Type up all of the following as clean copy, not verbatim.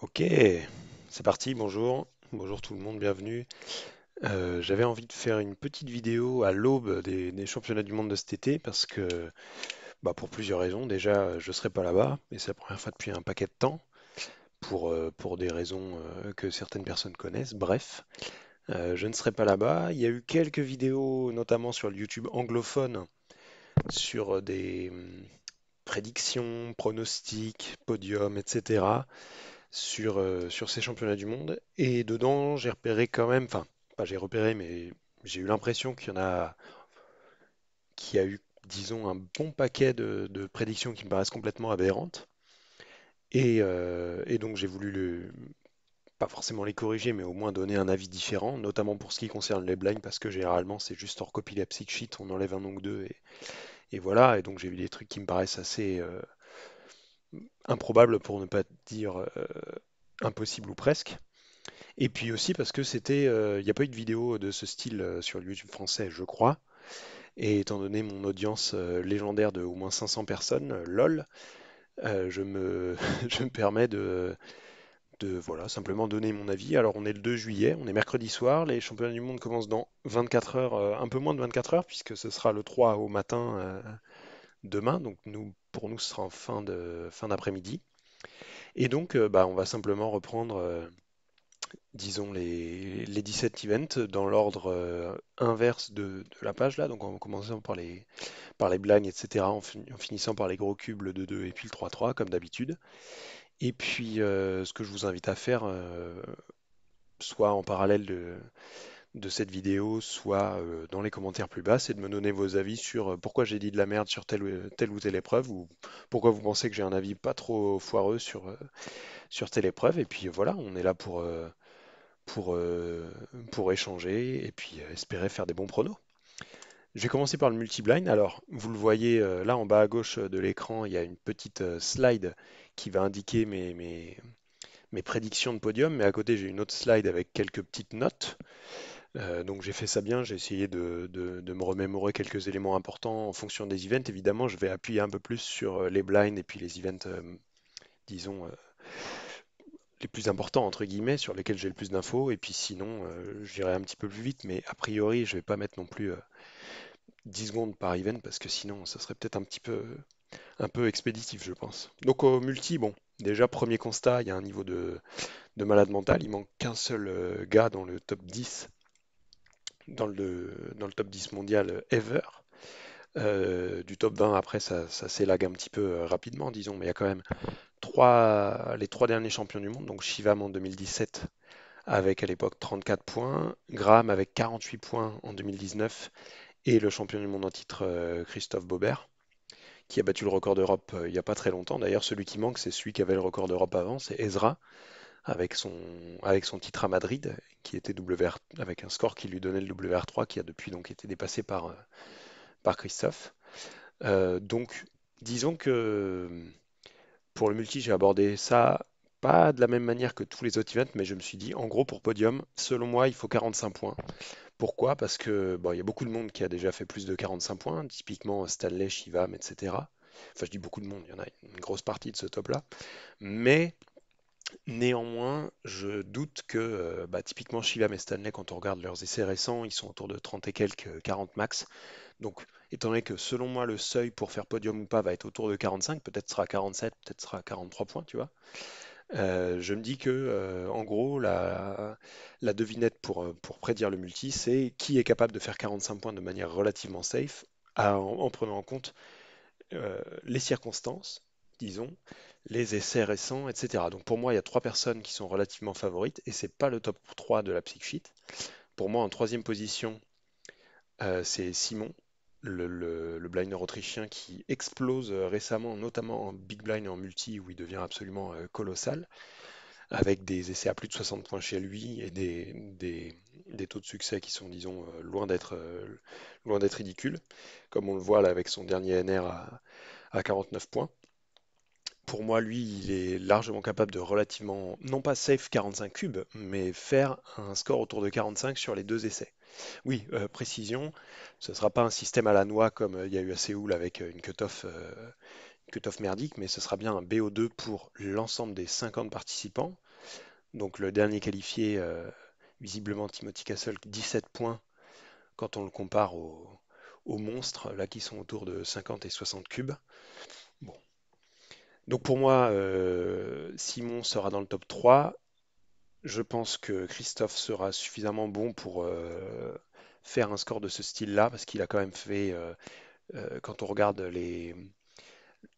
Ok, c'est parti, bonjour. Bonjour tout le monde, bienvenue. J'avais envie de faire une petite vidéo à l'aube des championnats du monde de cet été parce que, pour plusieurs raisons. Déjà, je serai pas là-bas et c'est la première fois depuis un paquet de temps pour des raisons que certaines personnes connaissent. Bref, je ne serai pas là-bas. Il y a eu quelques vidéos, notamment sur le YouTube anglophone, sur des prédictions, pronostics, podiums, etc. Sur ces championnats du monde. Et dedans, j'ai repéré quand même, enfin, pas j'ai repéré, mais j'ai eu l'impression qu'il y a eu, disons, un bon paquet de prédictions qui me paraissent complètement aberrantes. Et donc, j'ai voulu pas forcément les corriger, mais au moins donner un avis différent, notamment pour ce qui concerne les blinds, parce que généralement, c'est juste on recopie la psych sheet, on enlève un nom ou deux, et voilà. Et donc, j'ai vu des trucs qui me paraissent assez improbables, pour ne pas dire impossible ou presque. Et puis aussi parce que il n'y a pas eu de vidéo de ce style sur le YouTube français, je crois. Et étant donné mon audience légendaire de au moins 500 personnes, lol, je me permets voilà, simplement donner mon avis. Alors on est le 2 juillet, on est mercredi soir, les championnats du monde commencent dans 24 heures, un peu moins de 24 heures, puisque ce sera le 3 au matin demain. Donc pour nous, ce sera en fin d'après-midi. Et donc, on va simplement reprendre disons, les 17 events dans l'ordre inverse de la page là, donc en commençant par les blinds, etc., en finissant par les gros cubes, le 2-2 et puis le 3-3, comme d'habitude. Et puis, ce que je vous invite à faire, soit en parallèle de cette vidéo, soit dans les commentaires plus bas, c'est de me donner vos avis sur pourquoi j'ai dit de la merde sur telle ou telle épreuve, ou pourquoi vous pensez que j'ai un avis pas trop foireux sur telle épreuve. Et puis voilà, on est là pour, euh, pour échanger et puis espérer faire des bons pronos. Je vais commencer par le multi-blind. Alors, vous le voyez là en bas à gauche de l'écran, il y a une petite slide qui va indiquer mes prédictions de podium, mais à côté, j'ai une autre slide avec quelques petites notes. Donc, j'ai fait ça bien, j'ai essayé de me remémorer quelques éléments importants en fonction des events. Évidemment, je vais appuyer un peu plus sur les blinds et puis les events, disons, les plus importants, entre guillemets, sur lesquels j'ai le plus d'infos. Et puis sinon, j'irai un petit peu plus vite, mais a priori, je vais pas mettre non plus 10 secondes par event parce que sinon, ça serait peut-être un peu expéditif, je pense. Donc au multi, bon, déjà, premier constat, il y a un niveau de malade mental. Il manque qu'un seul gars dans le top 10, dans le top 10 mondial ever. Du top 20, après, ça s'élague un petit peu rapidement, disons, mais il y a quand même les trois derniers champions du monde, donc Shivam en 2017 avec à l'époque 34 points, Graham avec 48 points en 2019 et le champion du monde en titre Christophe Baubert qui a battu le record d'Europe il n'y a pas très longtemps. D'ailleurs, celui qui manque, c'est celui qui avait le record d'Europe avant, c'est Ezra avec son titre à Madrid qui était avec un score qui lui donnait le WR3 qui a depuis donc été dépassé par Christophe. Donc, disons que pour le multi, j'ai abordé ça pas de la même manière que tous les autres events, mais je me suis dit, en gros, pour podium, selon moi, il faut 45 points. Pourquoi? Parce que bon, il y a beaucoup de monde qui a déjà fait plus de 45 points, typiquement Stanley, Shivam, etc. Enfin, je dis beaucoup de monde, il y en a une grosse partie de ce top-là. Mais néanmoins, je doute que typiquement Shivam et Stanley, quand on regarde leurs essais récents, ils sont autour de 30 et quelques, 40 max. Donc, étant donné que selon moi, le seuil pour faire podium ou pas va être autour de 45, peut-être sera 47, peut-être sera 43 points, tu vois. Je me dis que, en gros, la devinette pour prédire le multi, c'est qui est capable de faire 45 points de manière relativement safe, en prenant en compte les circonstances, disons, les essais récents, etc. Donc pour moi, il y a trois personnes qui sont relativement favorites, et c'est pas le top 3 de la psych sheet. Pour moi, en troisième position, c'est Simon, le blinder autrichien qui explose récemment, notamment en big blind et en multi, où il devient absolument colossal avec des essais à plus de 60 points chez lui et des taux de succès qui sont, disons, loin d'être ridicules, comme on le voit là avec son dernier NR à 49 points. Pour moi, lui, il est largement capable de relativement, non pas safe 45 cubes, mais faire un score autour de 45 sur les deux essais. Oui, précision, ce ne sera pas un système à la noix comme il y a eu à Séoul avec une cutoff merdique, mais ce sera bien un BO2 pour l'ensemble des 50 participants, Donc le dernier qualifié, visiblement Timothy Castle, 17 points quand on le compare aux monstres là qui sont autour de 50 et 60 cubes. Bon. Donc pour moi, Simon sera dans le top 3. Je pense que Christophe sera suffisamment bon pour faire un score de ce style-là, parce qu'il a quand même fait, quand on regarde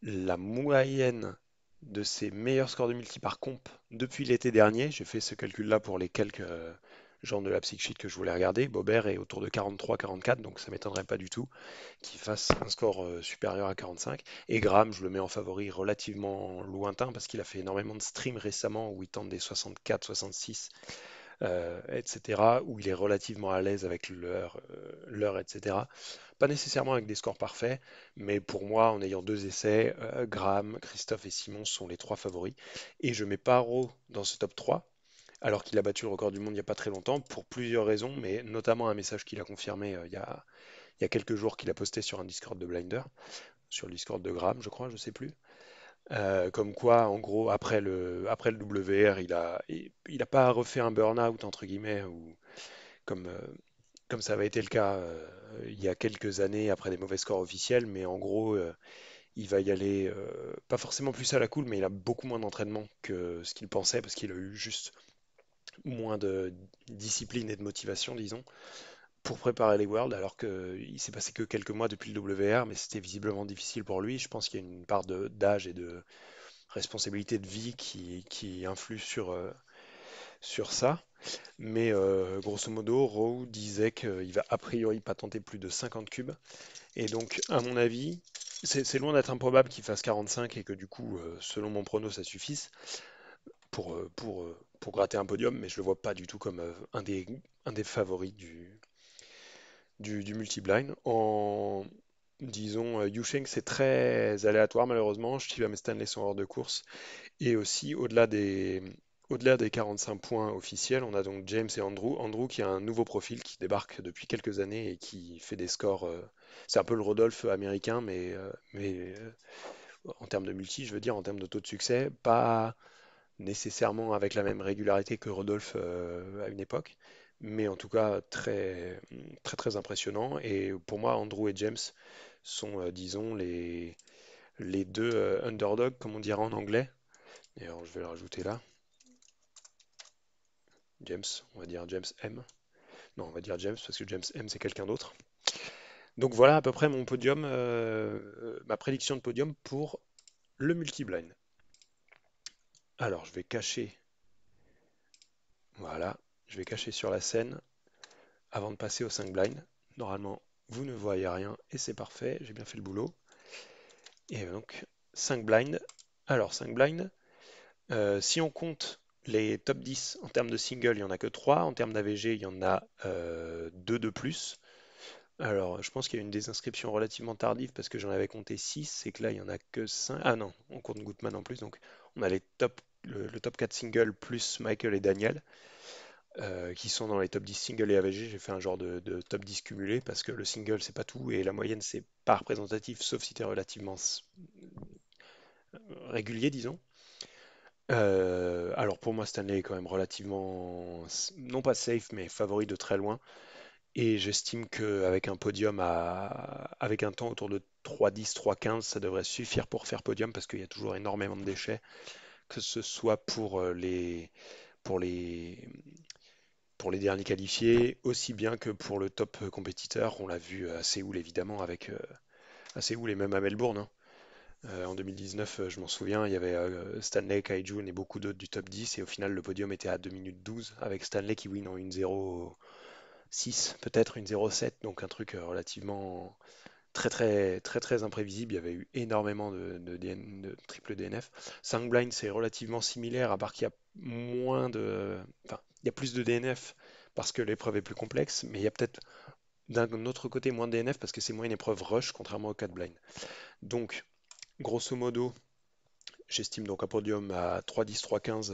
la moyenne de ses meilleurs scores de multi par comp depuis l'été dernier, j'ai fait ce calcul-là pour les quelques gens de la Psych que je voulais regarder. Bobert est autour de 43-44, donc ça m'étonnerait pas du tout qu'il fasse un score supérieur à 45. Et Graham, je le mets en favori relativement lointain parce qu'il a fait énormément de streams récemment où il tente des 64, 66, etc., où il est relativement à l'aise avec l'heure, etc. Pas nécessairement avec des scores parfaits, mais pour moi, en ayant deux essais, Graham, Christophe et Simon sont les trois favoris. Et je mets Paro dans ce top 3, alors qu'il a battu le record du monde il n'y a pas très longtemps, pour plusieurs raisons, mais notamment un message qu'il a confirmé il y a quelques jours qu'il a posté sur un Discord de Blinder, sur le Discord de Graham, je crois, je sais plus. Comme quoi, en gros, après le WR, il a pas refait un burn-out, entre guillemets, ou comme, comme ça avait été le cas il y a quelques années après des mauvais scores officiels, mais en gros, il va y aller, pas forcément plus à la cool, mais il a beaucoup moins d'entraînement que ce qu'il pensait, parce qu'il a eu juste moins de discipline et de motivation, disons, pour préparer les Worlds, alors qu'il s'est passé que quelques mois depuis le WR, mais c'était visiblement difficile pour lui. Je pense qu'il y a une part d'âge et de responsabilité de vie qui influe sur ça. Mais grosso modo, Rowe disait qu'il va a priori pas tenter plus de 50 cubes. Et donc, à mon avis, c'est loin d'être improbable qu'il fasse 45 et que du coup, selon mon prono, ça suffise pour gratter un podium, mais je le vois pas du tout comme un des favoris du multi-blind. Disons, Yusheng, c'est très aléatoire malheureusement. Shivam et Stanley sont hors de course. Et aussi, au-delà des 45 points officiels, on a donc James et Andrew. Andrew qui a un nouveau profil qui débarque depuis quelques années et qui fait des scores. C'est un peu le Rodolphe américain, mais en termes de multi, je veux dire, en termes de taux de succès, pas nécessairement avec la même régularité que Rodolphe à une époque, mais en tout cas très très très impressionnant. Et pour moi, Andrew et James sont, disons, les deux underdogs, comme on dirait en anglais. Et alors, je vais le rajouter là. James, on va dire James M. Non, on va dire James parce que James M, c'est quelqu'un d'autre. Donc voilà à peu près mon podium, ma prédiction de podium pour le multi-blind. Alors, je vais cacher, voilà, je vais cacher sur la scène avant de passer au 5 blind. Normalement, vous ne voyez rien et c'est parfait, j'ai bien fait le boulot. Et donc, 5 blind. Alors, 5 blind, si on compte les top 10 en termes de single, il n'y en a que 3. En termes d'AVG, il y en a 2 de plus. Alors, je pense qu'il y a une désinscription relativement tardive parce que j'en avais compté 6 c'est que là, il n'y en a que 5. Ah non, on compte Goodman en plus. Donc, on a le top 4 single plus Michael et Daniel qui sont dans les top 10 single et AVG. J'ai fait un genre de top 10 cumulé parce que le single, c'est pas tout et la moyenne, c'est pas représentatif sauf si tu es relativement régulier, disons. Alors, pour moi, Stanley est quand même relativement, non pas safe, mais favori de très loin. Et j'estime qu'avec un podium avec un temps autour de 3,10, 3,15, ça devrait suffire pour faire podium parce qu'il y a toujours énormément de déchets, que ce soit pour les, pour les derniers qualifiés, aussi bien que pour le top compétiteur. On l'a vu à Séoul évidemment, à Séoul et même à Melbourne, hein. En 2019, je m'en souviens, il y avait Stanley, Kaijun et beaucoup d'autres du top 10 et au final le podium était à 2 minutes 12 avec Stanley qui win en 1,06, peut-être 1,07, donc un truc relativement très très très très imprévisible. Il y avait eu énormément de triple DNF. 5 blind c'est relativement similaire à part qu'il y a enfin, il y a plus de DNF parce que l'épreuve est plus complexe, mais il y a peut-être d'un autre côté moins de DNF parce que c'est moins une épreuve rush contrairement au 4 blind. Donc grosso modo, j'estime donc un podium à 3,10, 3,15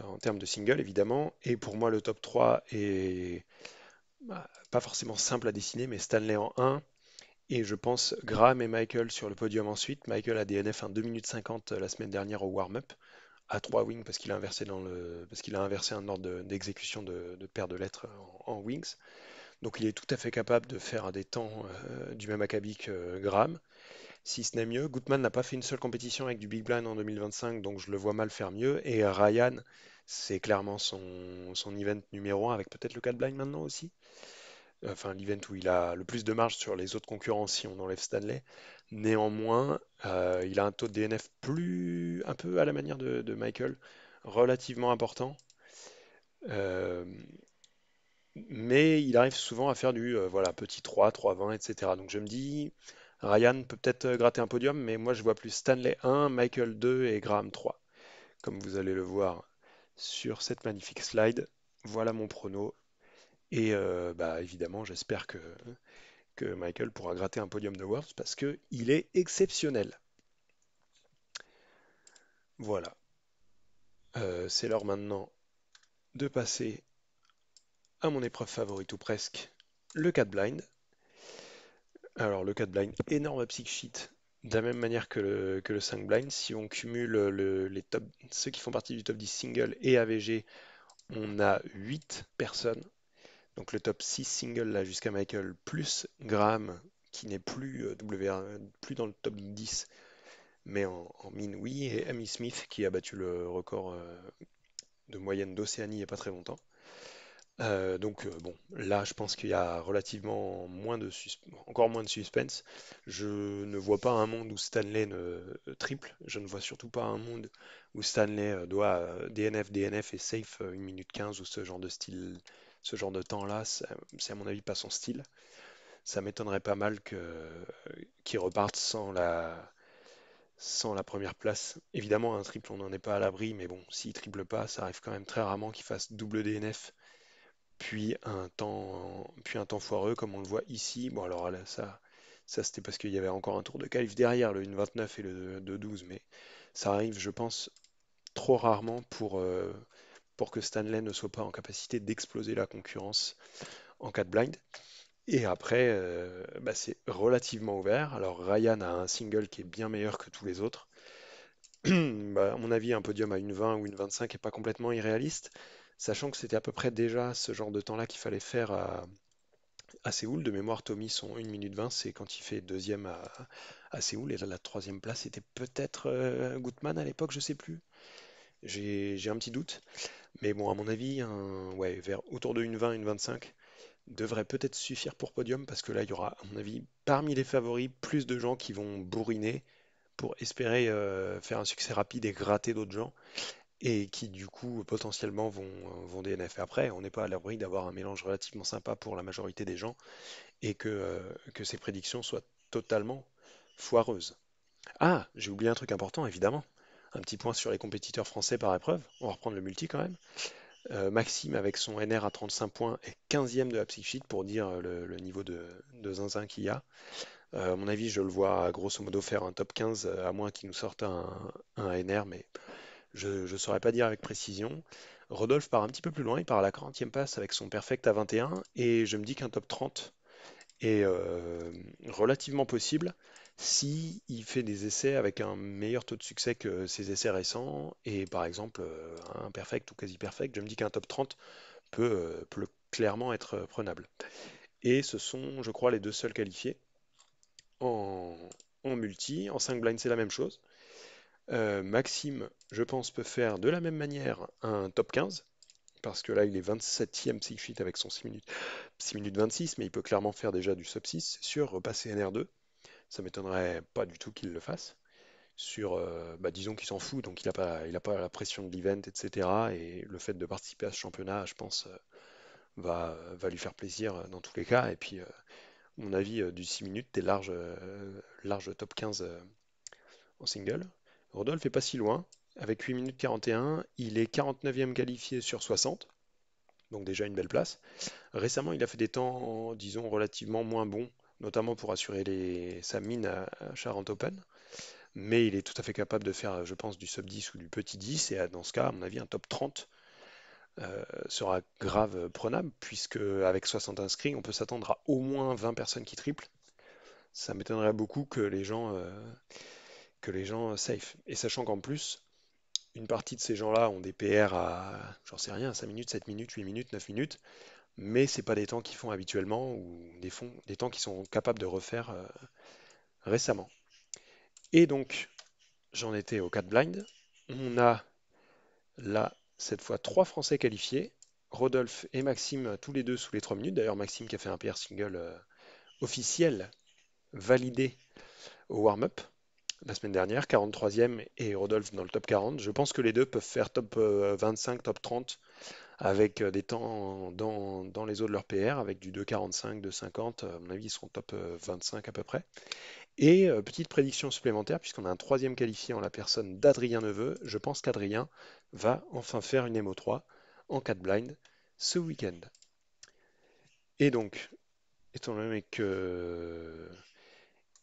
en termes de single évidemment. Et pour moi, le top 3 est pas forcément simple à dessiner, mais Stanley en 1. Et je pense Graham et Michael sur le podium ensuite. Michael a DNF un 2 minutes 50 la semaine dernière au warm-up. à 3 wings parce qu'il a inversé un ordre d'exécution de paire de lettres en wings. Donc il est tout à fait capable de faire des temps du même acabit que Graham, si ce n'est mieux. Gutmann n'a pas fait une seule compétition avec du Big Blind en 2025, donc je le vois mal faire mieux. Et Ryan, c'est clairement son event numéro un avec peut-être le 4 Blind maintenant aussi. Enfin, l'event où il a le plus de marge sur les autres concurrents si on enlève Stanley. Néanmoins, il a un taux de DNF un peu à la manière de Michael, relativement important. Euh, mais il arrive souvent à faire du voilà, petit 3, 3-20, etc. Donc je me dis, Ryan peut peut-être gratter un podium, mais moi je vois plus Stanley 1, Michael 2 et Graham 3. Comme vous allez le voir sur cette magnifique slide, voilà mon prono. Et bah, évidemment, j'espère que Michael pourra gratter un podium de Worlds parce que il est exceptionnel. Voilà. C'est l'heure maintenant de passer à mon épreuve favorite ou presque, le 4 blind. Alors le 4 blind, énorme upsy sheet, de la même manière que le 5 blind. Si on cumule ceux qui font partie du top 10 single et AVG, on a 8 personnes. Donc le top 6 single là jusqu'à Michael, plus Graham qui n'est plus, plus dans le top 10, mais en mine oui, et Amy Smith qui a battu le record de moyenne d'Océanie il n'y a pas très longtemps. Bon, là je pense qu'il y a relativement encore moins de suspense. Je ne vois pas un monde où Stanley ne triple. Je ne vois surtout pas un monde où Stanley doit DNF, DNF et safe 1 minute 15 ou ce genre de style, ce genre de temps-là. C'est à mon avis pas son style. Ça m'étonnerait pas mal qu'il reparte sans la première place. Évidemment, un triple, on n'en est pas à l'abri, mais bon, s'il triple pas, ça arrive quand même très rarement qu'il fasse double DNF puis un temps foireux, comme on le voit ici. Bon, alors là, ça c'était parce qu'il y avait encore un tour de qualif derrière, le 1,29 et le 2,12, mais ça arrive, je pense, trop rarement pour que Stanley ne soit pas en capacité d'exploser la concurrence en cas de blind. Et après, bah, c'est relativement ouvert. Alors Ryan a un single qui est bien meilleur que tous les autres. Bah, à mon avis, un podium à une 20 ou une 25 est pas complètement irréaliste, sachant que c'était à peu près déjà ce genre de temps-là qu'il fallait faire à Séoul. De mémoire, Tommy, son 1 minute 20, c'est quand il fait deuxième à Séoul. Et là, la troisième place, c'était peut-être Gutmann à l'époque, je sais plus. J'ai un petit doute. Mais bon, à mon avis, ouais, autour de une 20, une 25 devrait peut-être suffire pour podium parce que là, il y aura, à mon avis, parmi les favoris, plus de gens qui vont bourriner pour espérer faire un succès rapide et gratter d'autres gens et qui, du coup, potentiellement vont DNF. Et après, on n'est pas à l'abri d'avoir un mélange relativement sympa pour la majorité des gens et que ces prédictions soient totalement foireuses. Ah, j'ai oublié un truc important, évidemment. Un petit point sur les compétiteurs français par épreuve. On va reprendre le multi quand même. Maxime, avec son NR à 35 points, est 15e de la psychite pour dire le niveau de zinzin qu'il y a. À mon avis, je le vois grosso modo faire un top 15, à moins qu'il nous sorte un NR, mais je ne saurais pas dire avec précision. Rodolphe part un petit peu plus loin, il part à la 40e passe avec son perfect à 21, et je me dis qu'un top 30 est relativement possible si il fait des essais avec un meilleur taux de succès que ses essais récents, et par exemple un perfect ou quasi perfect, je me dis qu'un top 30 peut clairement être prenable. Et ce sont, je crois, les deux seuls qualifiés. En, en multi, en 5 blind, c'est la même chose. Maxime, je pense, peut faire de la même manière un top 15, parce que là, il est 27e psych avec son 6 minutes 26, mais il peut clairement faire déjà du sub 6, c'est sûr, repasser NR2. Ça m'étonnerait pas du tout qu'il le fasse. Bah, disons qu'il s'en fout, donc il a pas la pression de l'event, etc. Et le fait de participer à ce championnat, je pense, va lui faire plaisir dans tous les cas. Et puis, à mon avis, du 6 minutes, t'es large top 15 en single. Rodolphe est pas si loin. Avec 8 minutes 41, il est 49e qualifié sur 60, donc déjà une belle place. Récemment, il a fait des temps, disons, relativement moins bons, notamment pour assurer sa mine à Charente Open. Mais il est tout à fait capable de faire, je pense, du sub 10 ou du petit 10. Et dans ce cas, à mon avis, un top 30 sera grave prenable, puisque avec 60 inscrits, on peut s'attendre à au moins 20 personnes qui triplent. Ça m'étonnerait beaucoup que les gens safe. Et sachant qu'en plus, une partie de ces gens-là ont des PR à, j'en sais rien, 5 minutes, 7 minutes, 8 minutes, 9 minutes, mais c'est pas des temps qu'ils font habituellement ou des temps qu'ils sont capables de refaire récemment. Et donc, j'en étais au 4 blind. On a là, cette fois, trois Français qualifiés. Rodolphe et Maxime, tous les deux sous les 3 minutes. D'ailleurs, Maxime qui a fait un PR single officiel, validé au warm-up la semaine dernière, 43e et Rodolphe dans le top 40. Je pense que les deux peuvent faire top 25, top 30 avec des temps dans les eaux de leur PR, avec du 2,45, 2,50. À mon avis, ils seront top 25 à peu près. Et petite prédiction supplémentaire, puisqu'on a un troisième qualifié en la personne d'Adrien Neveu, je pense qu'Adrien va enfin faire une MO3 en 4 blind ce week-end. Et donc, étant donné que,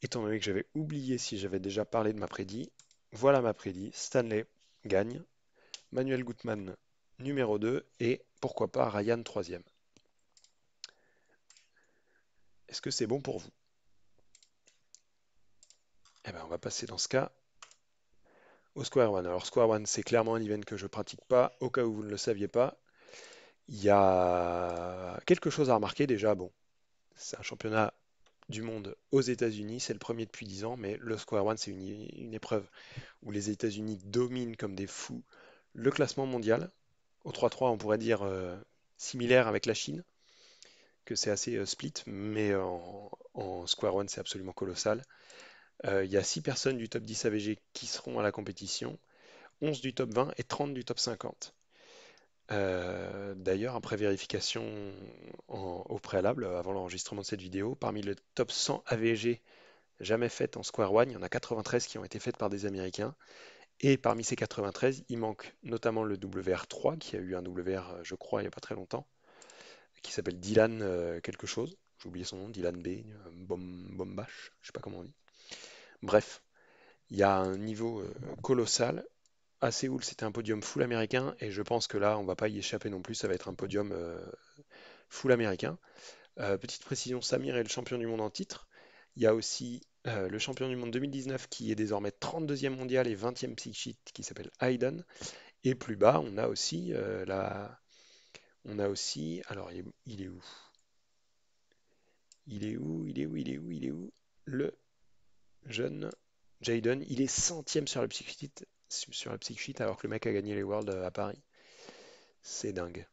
étant donné que j'avais oublié si j'avais déjà parlé de ma prédit, voilà ma prédit. Stanley gagne, Manuel Gutmann numéro 2 et pourquoi pas Ryan troisième. Est-ce que c'est bon pour vous? Eh bien, on va passer dans ce cas au Square One. Alors, Square One, c'est clairement un event que je pratique pas. Au cas où vous ne le saviez pas, il y a quelque chose à remarquer déjà. Bon, c'est un championnat du monde aux États-Unis, c'est le premier depuis 10 ans, mais le Square One, c'est une épreuve où les États-Unis dominent comme des fous le classement mondial. Au 3-3, on pourrait dire similaire avec la Chine, que c'est assez split, mais en Square One, c'est absolument colossal. Il y a 6 personnes du top 10 AVG qui seront à la compétition, 11 du top 20 et 30 du top 50. D'ailleurs, après vérification au préalable, avant l'enregistrement de cette vidéo, parmi le top 100 AVG jamais faites en Square One, il y en a 93 qui ont été faites par des Américains. Et parmi ces 93, il manque notamment le WR3, qui a eu un WR, je crois, il n'y a pas très longtemps, qui s'appelle Dylan quelque chose. J'ai oublié son nom, Dylan B, Bombash, je sais pas comment on dit. Bref, il y a un niveau colossal. À Séoul, c'était un podium full américain, et je pense que là, on va pas y échapper non plus, ça va être un podium full américain. Petite précision, Samir est le champion du monde en titre. Il y a aussi le champion du monde 2019 qui est désormais 32e mondial et 20e psych sheet qui s'appelle Hayden. Et plus bas, on a aussi, alors il est où? Il est où? Il est où? Il est où? Il est où? Le jeune Jaden, il est centième sur le psych sheet, alors que le mec a gagné les Worlds à Paris. C'est dingue.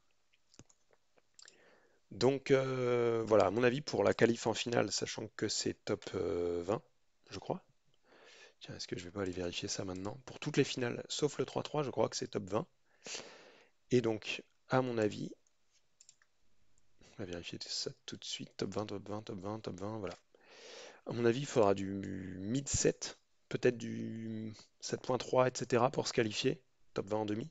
Donc voilà, à mon avis pour la qualif en finale, sachant que c'est top 20, je crois. Tiens, est-ce que je vais pas aller vérifier ça maintenant? Pour toutes les finales, sauf le 3-3, je crois que c'est top 20. Et donc, à mon avis, on va vérifier ça tout de suite. Top 20, top 20, top 20, top 20, voilà. À mon avis, il faudra du mid 7, peut-être du 7.3, etc. pour se qualifier. Top 20 en demi.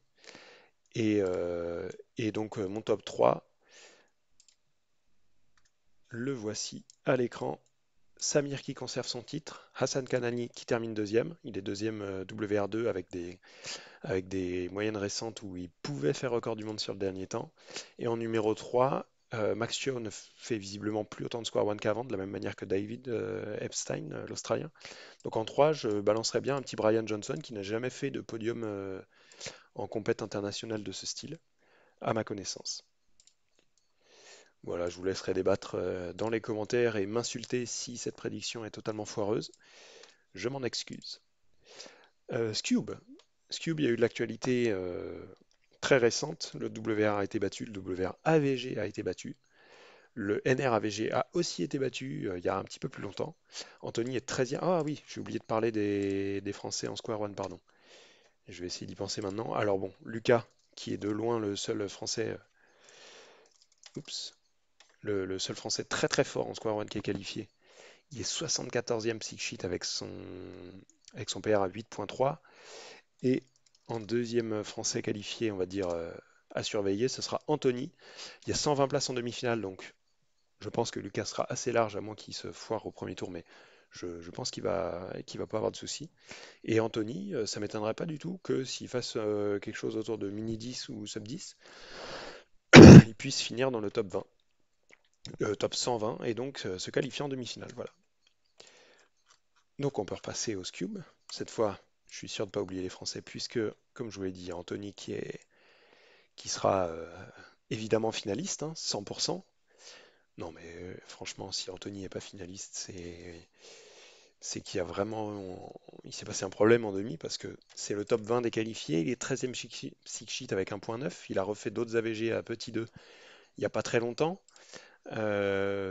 Et, euh, et donc, mon top 3, le voici à l'écran. Samir qui conserve son titre, Hassan Kanani qui termine deuxième, il est deuxième WR2 avec des moyennes récentes où il pouvait faire record du monde sur le dernier temps. Et en numéro 3, Max Chio ne fait visiblement plus autant de score one qu'avant, de la même manière que David Epstein, l'Australien. Donc en 3, je balancerais bien un petit Brian Johnson qui n'a jamais fait de podium en compète internationale de ce style, à ma connaissance. Voilà, je vous laisserai débattre dans les commentaires et m'insulter si cette prédiction est totalement foireuse. Je m'en excuse. Scube. Scube, il y a eu de l'actualité très récente. Le WR a été battu, le WR AVG a été battu. Le NR AVG a aussi été battu il y a un petit peu plus longtemps. Anthony est 13e. Ah oui, j'ai oublié de parler des Français en Square One, pardon. Je vais essayer d'y penser maintenant. Alors bon, Lucas, qui est de loin le seul Français, oups, le seul Français très très fort en Square One qui est qualifié. Il est 74e psych sheet avec son PR à 8.3. Et en deuxième français qualifié, on va dire à surveiller, ce sera Anthony. Il y a 120 places en demi-finale, donc je pense que Lucas sera assez large, à moins qu'il se foire au premier tour, mais je pense qu'il va pas avoir de soucis. Et Anthony, ça m'étonnerait pas du tout que s'il fasse quelque chose autour de mini 10 ou sub 10, il puisse finir dans le top 20, top 120, et donc se qualifier en demi-finale. Voilà. Donc on peut repasser au Scube. Cette fois, je suis sûr de ne pas oublier les Français, puisque, comme je vous l'ai dit, Anthony qui sera évidemment finaliste, hein, 100%. Non, mais franchement, si Anthony n'est pas finaliste, c'est qu'il y a vraiment. Il s'est passé un problème en demi parce que c'est le top 20 des qualifiés. Il est 13e Six Sheet avec 1,9. Il a refait d'autres AVG à petit 2 il n'y a pas très longtemps.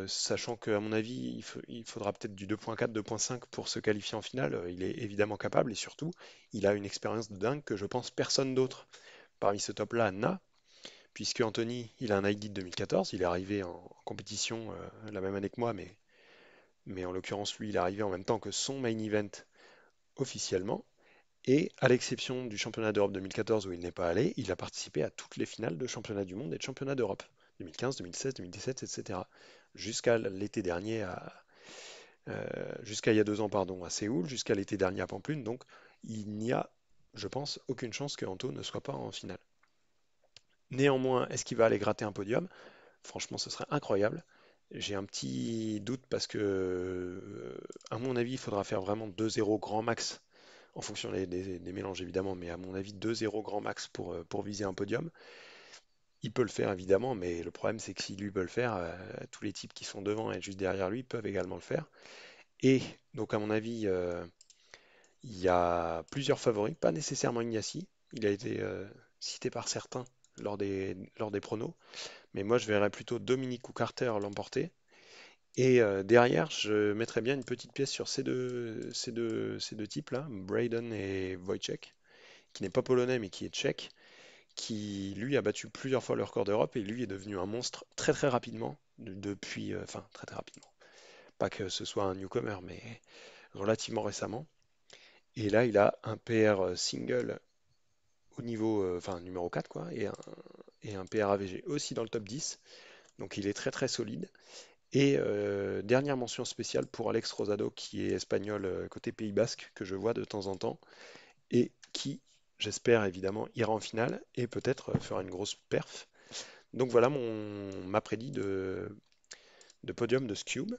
Sachant qu'à mon avis, il faudra peut-être du 2,4, 2,5 pour se qualifier en finale. Il est évidemment capable et surtout, il a une expérience de dingue que je pense personne d'autre parmi ce top-là n'a, puisque Anthony, il a un ID de 2014, il est arrivé en compétition la même année que moi, mais en l'occurrence, lui, il est arrivé en même temps que son main event officiellement. Et à l'exception du championnat d'Europe 2014 où il n'est pas allé, il a participé à toutes les finales de championnat du monde et de championnat d'Europe. 2015, 2016, 2017, etc. Jusqu'à l'été dernier, jusqu'à il y a 2 ans, pardon, à Séoul, jusqu'à l'été dernier à Pamplune. Donc il n'y a, je pense, aucune chance que Anto ne soit pas en finale. Néanmoins, est-ce qu'il va aller gratter un podium? Franchement, ce serait incroyable. J'ai un petit doute parce que, à mon avis, il faudra faire vraiment 2-0 grand max, en fonction des mélanges évidemment, mais à mon avis 2-0 grand max pour viser un podium. Il peut le faire évidemment, mais le problème c'est que si lui peut le faire, tous les types qui sont devant et juste derrière lui peuvent également le faire. Et donc à mon avis, il y a plusieurs favoris, pas nécessairement Ignasi. Il a été cité par certains lors des pronos, mais moi je verrais plutôt Dominique ou Carter l'emporter. Et derrière, je mettrais bien une petite pièce sur ces deux types-là, Braden et Wojciech, qui n'est pas polonais mais qui est tchèque, qui lui a battu plusieurs fois le record d'Europe et lui est devenu un monstre très très rapidement, depuis, enfin très très rapidement. Pas que ce soit un newcomer, mais relativement récemment. Et là, il a un PR single au niveau, enfin numéro 4 quoi, et un PR AVG aussi dans le top 10. Donc il est très très solide. Et dernière mention spéciale pour Alex Rosado, qui est espagnol côté Pays Basque, que je vois de temps en temps, et qui, j'espère évidemment, ira en finale et peut-être fera une grosse perf. Donc voilà ma prédit de podium de Scube.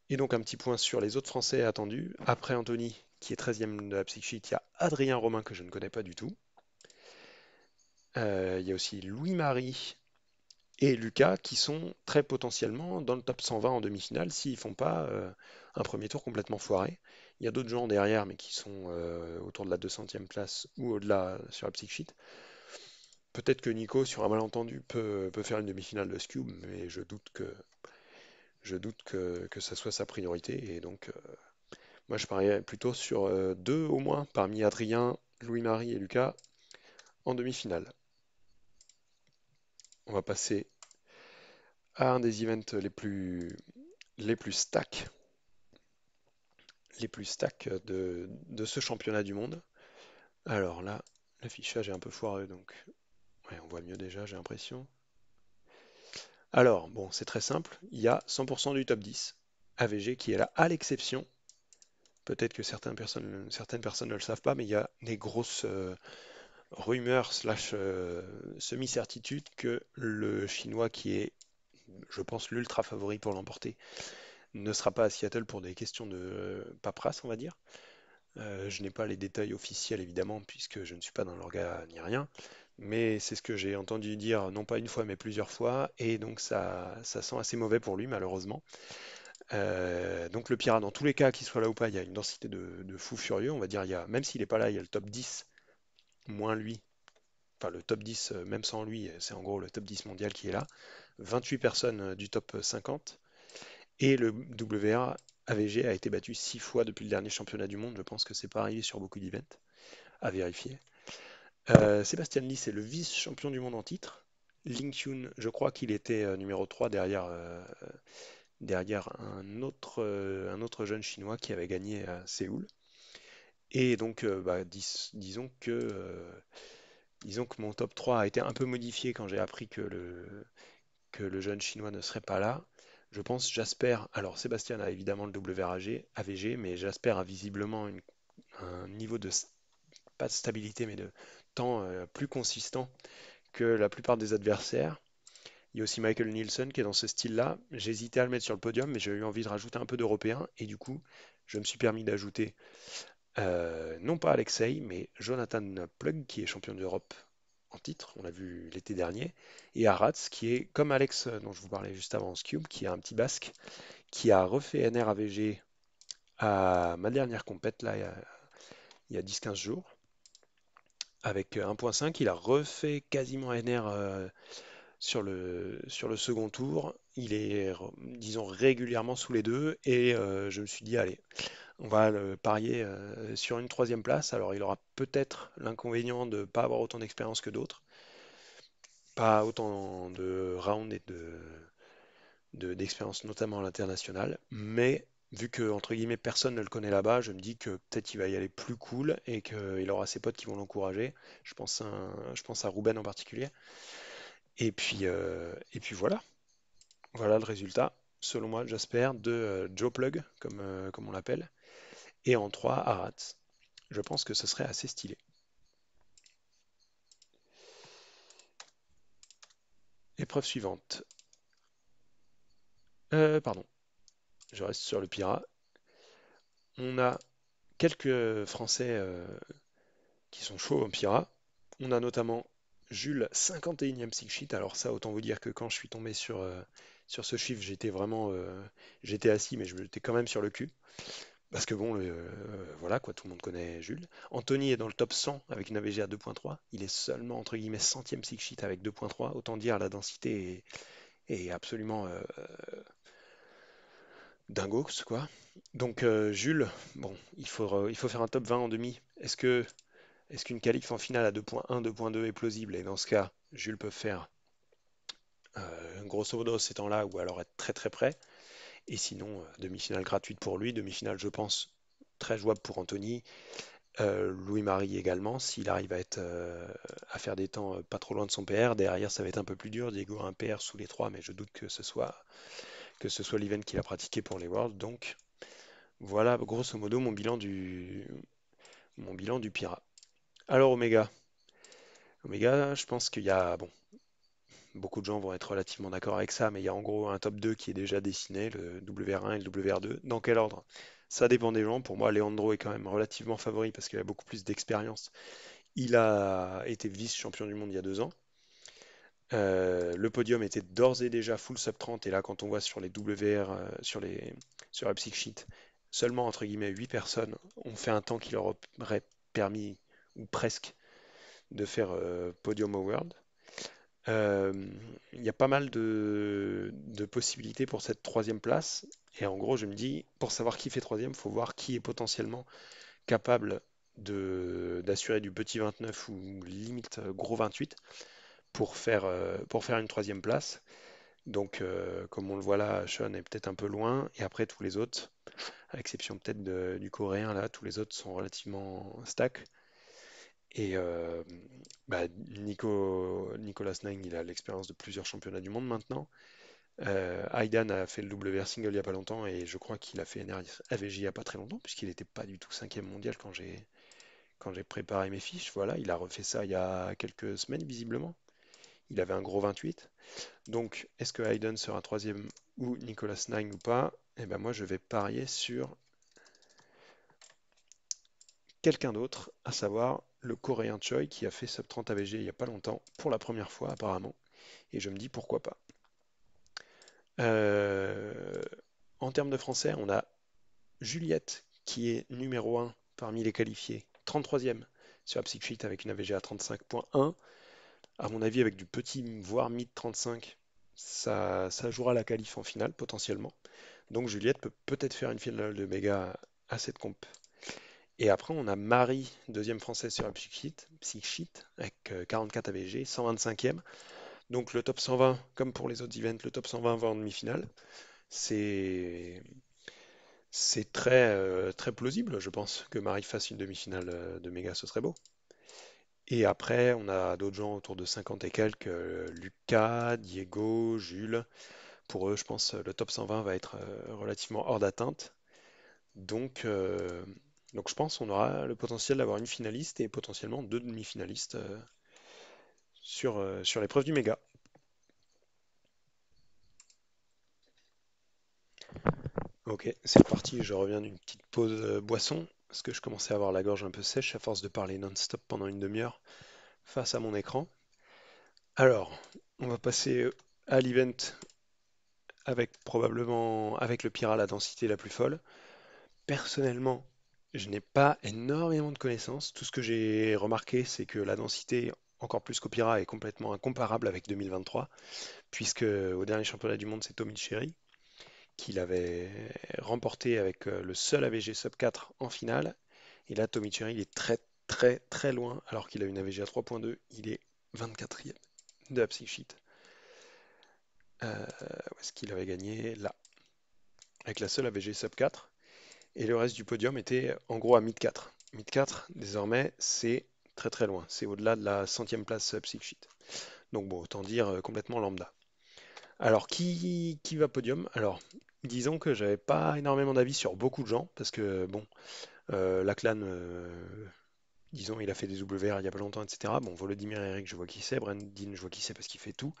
Et donc un petit point sur les autres Français attendus. Après Anthony, qui est 13e de la Psyche, il y a Adrien Romain, que je ne connais pas du tout. Il y a aussi Louis-Marie et Lucas, qui sont très potentiellement dans le top 120 en demi-finale s'ils font pas un premier tour complètement foiré. Il y a d'autres gens derrière, mais qui sont autour de la 200e place ou au-delà sur la Psyche. Peut-être que Nico, sur un malentendu, peut faire une demi-finale de Scube, mais je doute que ça soit sa priorité. Et donc, moi, je parie plutôt sur deux au moins, parmi Adrien, Louis-Marie et Lucas, en demi-finale. On va passer à un des events les plus stack de ce championnat du monde. Alors là, l'affichage est un peu foireux, donc ouais, on voit mieux déjà, j'ai l'impression. Alors, bon, c'est très simple. Il y a 100% du top 10 AVG qui est là, à l'exception. Peut-être que certaines personnes ne le savent pas, mais il y a des grosses rumeurs slash semi-certitudes que le Chinois qui est, je pense, l'ultra favori pour l'emporter ne sera pas à Seattle pour des questions de paperasse, on va dire. Je n'ai pas les détails officiels évidemment, puisque je ne suis pas dans l'orga ni rien, mais c'est ce que j'ai entendu dire non pas une fois mais plusieurs fois, et donc ça sent assez mauvais pour lui malheureusement. Donc le Pirate, dans tous les cas, qu'il soit là ou pas, il y a une densité de fou furieux, on va dire, même s'il n'est pas là, il y a le top 10, moins lui, enfin le top 10, même sans lui, c'est en gros le top 10 mondial qui est là, 28 personnes du top 50, et le WA AVG a été battu 6 fois depuis le dernier championnat du monde, je pense que c'est pas arrivé sur beaucoup d'events, à vérifier. Sébastien Lee, c'est le vice-champion du monde en titre. Ling Kyun, je crois qu'il était numéro 3 derrière un autre jeune chinois qui avait gagné à Séoul. Et donc, bah, disons que mon top 3 a été un peu modifié quand j'ai appris que le jeune chinois ne serait pas là. Je pense, j'espère. Alors, Sébastien a évidemment le AVG, mais j'espère a visiblement un niveau pas de stabilité, mais de temps plus consistant que la plupart des adversaires. Il y a aussi Michael Nielsen qui est dans ce style-là. J'hésitais à le mettre sur le podium, mais j'ai eu envie de rajouter un peu d'européen. Et du coup, je me suis permis d'ajouter Non pas Alexei, mais Jonathan Plug, qui est champion d'Europe en titre, on l'a vu l'été dernier, et Arats, qui est comme Alex, dont je vous parlais juste avant, en Cube, qui est un petit basque, qui a refait NR-AVG à ma dernière compète, là, il y a 10-15 jours, avec 1.5. Il a refait quasiment NR sur le second tour. Il est, disons, régulièrement sous les deux, et je me suis dit, allez, on va le parier sur une troisième place. Alors, il aura peut-être l'inconvénient de ne pas avoir autant d'expérience que d'autres, pas autant de rounds et d'expérience, notamment à l'international. Mais vu que, entre guillemets, personne ne le connaît là-bas, je me dis que peut-être qu'il va y aller plus cool et qu'il aura ses potes qui vont l'encourager. Je pense à Ruben en particulier. Et puis voilà. Voilà le résultat, selon moi, j'espère, de Joe Plug, comme on l'appelle. Et en 3, Arats. Je pense que ce serait assez stylé. Épreuve suivante. Pardon, je reste sur le Pira. On a quelques Français qui sont chauds en Pira. On a notamment Jules, 51e Six Sheet. Alors ça, autant vous dire que quand je suis tombé sur ce chiffre, j'étais assis, mais je m'étais quand même sur le cul. Parce que bon, voilà quoi, tout le monde connaît Jules. Anthony est dans le top 100 avec une AVG à 2.3. Il est seulement entre guillemets centième six sheet avec 2.3. Autant dire la densité est absolument dingos quoi. Donc Jules, bon, il faut faire un top 20 en demi. Est-ce qu'une qualif en finale à 2.1, 2.2 est plausible? Et dans ce cas, Jules peut faire grosso modo ces temps-là ou alors être très très près. Et sinon, demi-finale gratuite pour lui, demi-finale je pense très jouable pour Anthony. Louis-Marie également, s'il arrive à faire des temps pas trop loin de son PR. Derrière, ça va être un peu plus dur. Diego a un PR sous les trois, mais je doute que ce soit l'event qu'il a pratiqué pour les Worlds. Donc voilà, grosso modo, mon bilan du Pira. Alors Omega, je pense qu'il y a, bon, beaucoup de gens vont être relativement d'accord avec ça, mais il y a en gros un top 2 qui est déjà dessiné, le WR1 et le WR2. Dans quel ordre? Ça dépend des gens. Pour moi, Leandro est quand même relativement favori parce qu'il a beaucoup plus d'expérience. Il a été vice-champion du monde il y a 2 ans. Le podium était d'ores et déjà full sub 30, et là, quand on voit sur les WR, sur la Psych Sheet, seulement entre guillemets 8 personnes ont fait un temps qui leur aurait permis, ou presque, de faire podium au World. Euh, Il y a pas mal de possibilités pour cette troisième place, et en gros, je me dis, pour savoir qui fait troisième, il faut voir qui est potentiellement capable d'assurer du petit 29 ou limite gros 28 pour faire une troisième place. Donc, comme on le voit là, Sean est peut-être un peu loin. Et après, tous les autres, à l'exception peut-être du Coréen, là, tous les autres sont relativement stack. Et bah, Nicolas Nang, il a l'expérience de plusieurs championnats du monde maintenant. Aidan a fait le WR single il n'y a pas longtemps, et je crois qu'il a fait NRAVJ il n'y a pas très longtemps, puisqu'il n'était pas du tout cinquième mondial quand j'ai préparé mes fiches. Voilà, il a refait ça il y a quelques semaines, visiblement. Il avait un gros 28. Donc, est-ce que Hayden sera troisième ou Nicolas Nine ou pas? Eh ben moi, je vais parier sur quelqu'un d'autre, à savoir le Coréen Choi qui a fait sub 30 AVG il n'y a pas longtemps, pour la première fois apparemment. Et je me dis pourquoi pas. Euh, En termes de français, on a Juliette qui est numéro un parmi les qualifiés, 33e sur Psych Sheet avec une AVG à 35.1. À mon avis, avec du petit, voire mid 35, ça jouera la qualif en finale potentiellement. Donc Juliette peut peut-être faire une finale de méga à cette comp. Et après, on a Marie, deuxième française sur la Psych Sheet, avec 44 AVG, 125e. Donc le top 120, comme pour les autres events, le top 120 va en demi-finale. C'est c'est très plausible, je pense, que Marie fasse une demi-finale de méga, ce serait beau. Et après, on a d'autres gens autour de 50 et quelques, Lucas, Diego, Jules. Pour eux, je pense, le top 120 va être relativement hors d'atteinte. Donc, euh, donc je pense qu'on aura le potentiel d'avoir une finaliste et potentiellement deux demi-finalistes sur l'épreuve du méga. Ok, c'est reparti, je reviens d'une petite pause boisson. parce que je commençais à avoir la gorge un peu sèche à force de parler non-stop pendant une demi-heure face à mon écran. Alors, on va passer à l'event avec probablement avec le Pira la densité la plus folle. Personnellement, je n'ai pas énormément de connaissances. Tout ce que j'ai remarqué, c'est que la densité, encore plus qu'Opira, est complètement incomparable avec 2023, puisque au dernier championnat du monde, c'est Tommy Cherry qui l'avait remporté avec le seul AVG sub 4 en finale. Et là, Tommy Cherry, il est très très très loin, alors qu'il a une AVG à 3.2, il est 24e de la Psyche. Où est-ce qu'il avait gagné? Là, avec la seule AVG sub 4. Et le reste du podium était en gros à mid 4. Mid 4, désormais, c'est très très loin. C'est au-delà de la centième place Psych. Donc bon, autant dire complètement lambda. Alors, qui va podium? Alors, disons que j'avais pas énormément d'avis sur beaucoup de gens, parce que bon, Lachlan, disons, il a fait des WR il y a pas longtemps, etc. Bon, Volodymyr Eric, je vois qui c'est. Brandin, je vois qui c'est parce qu'il fait tout.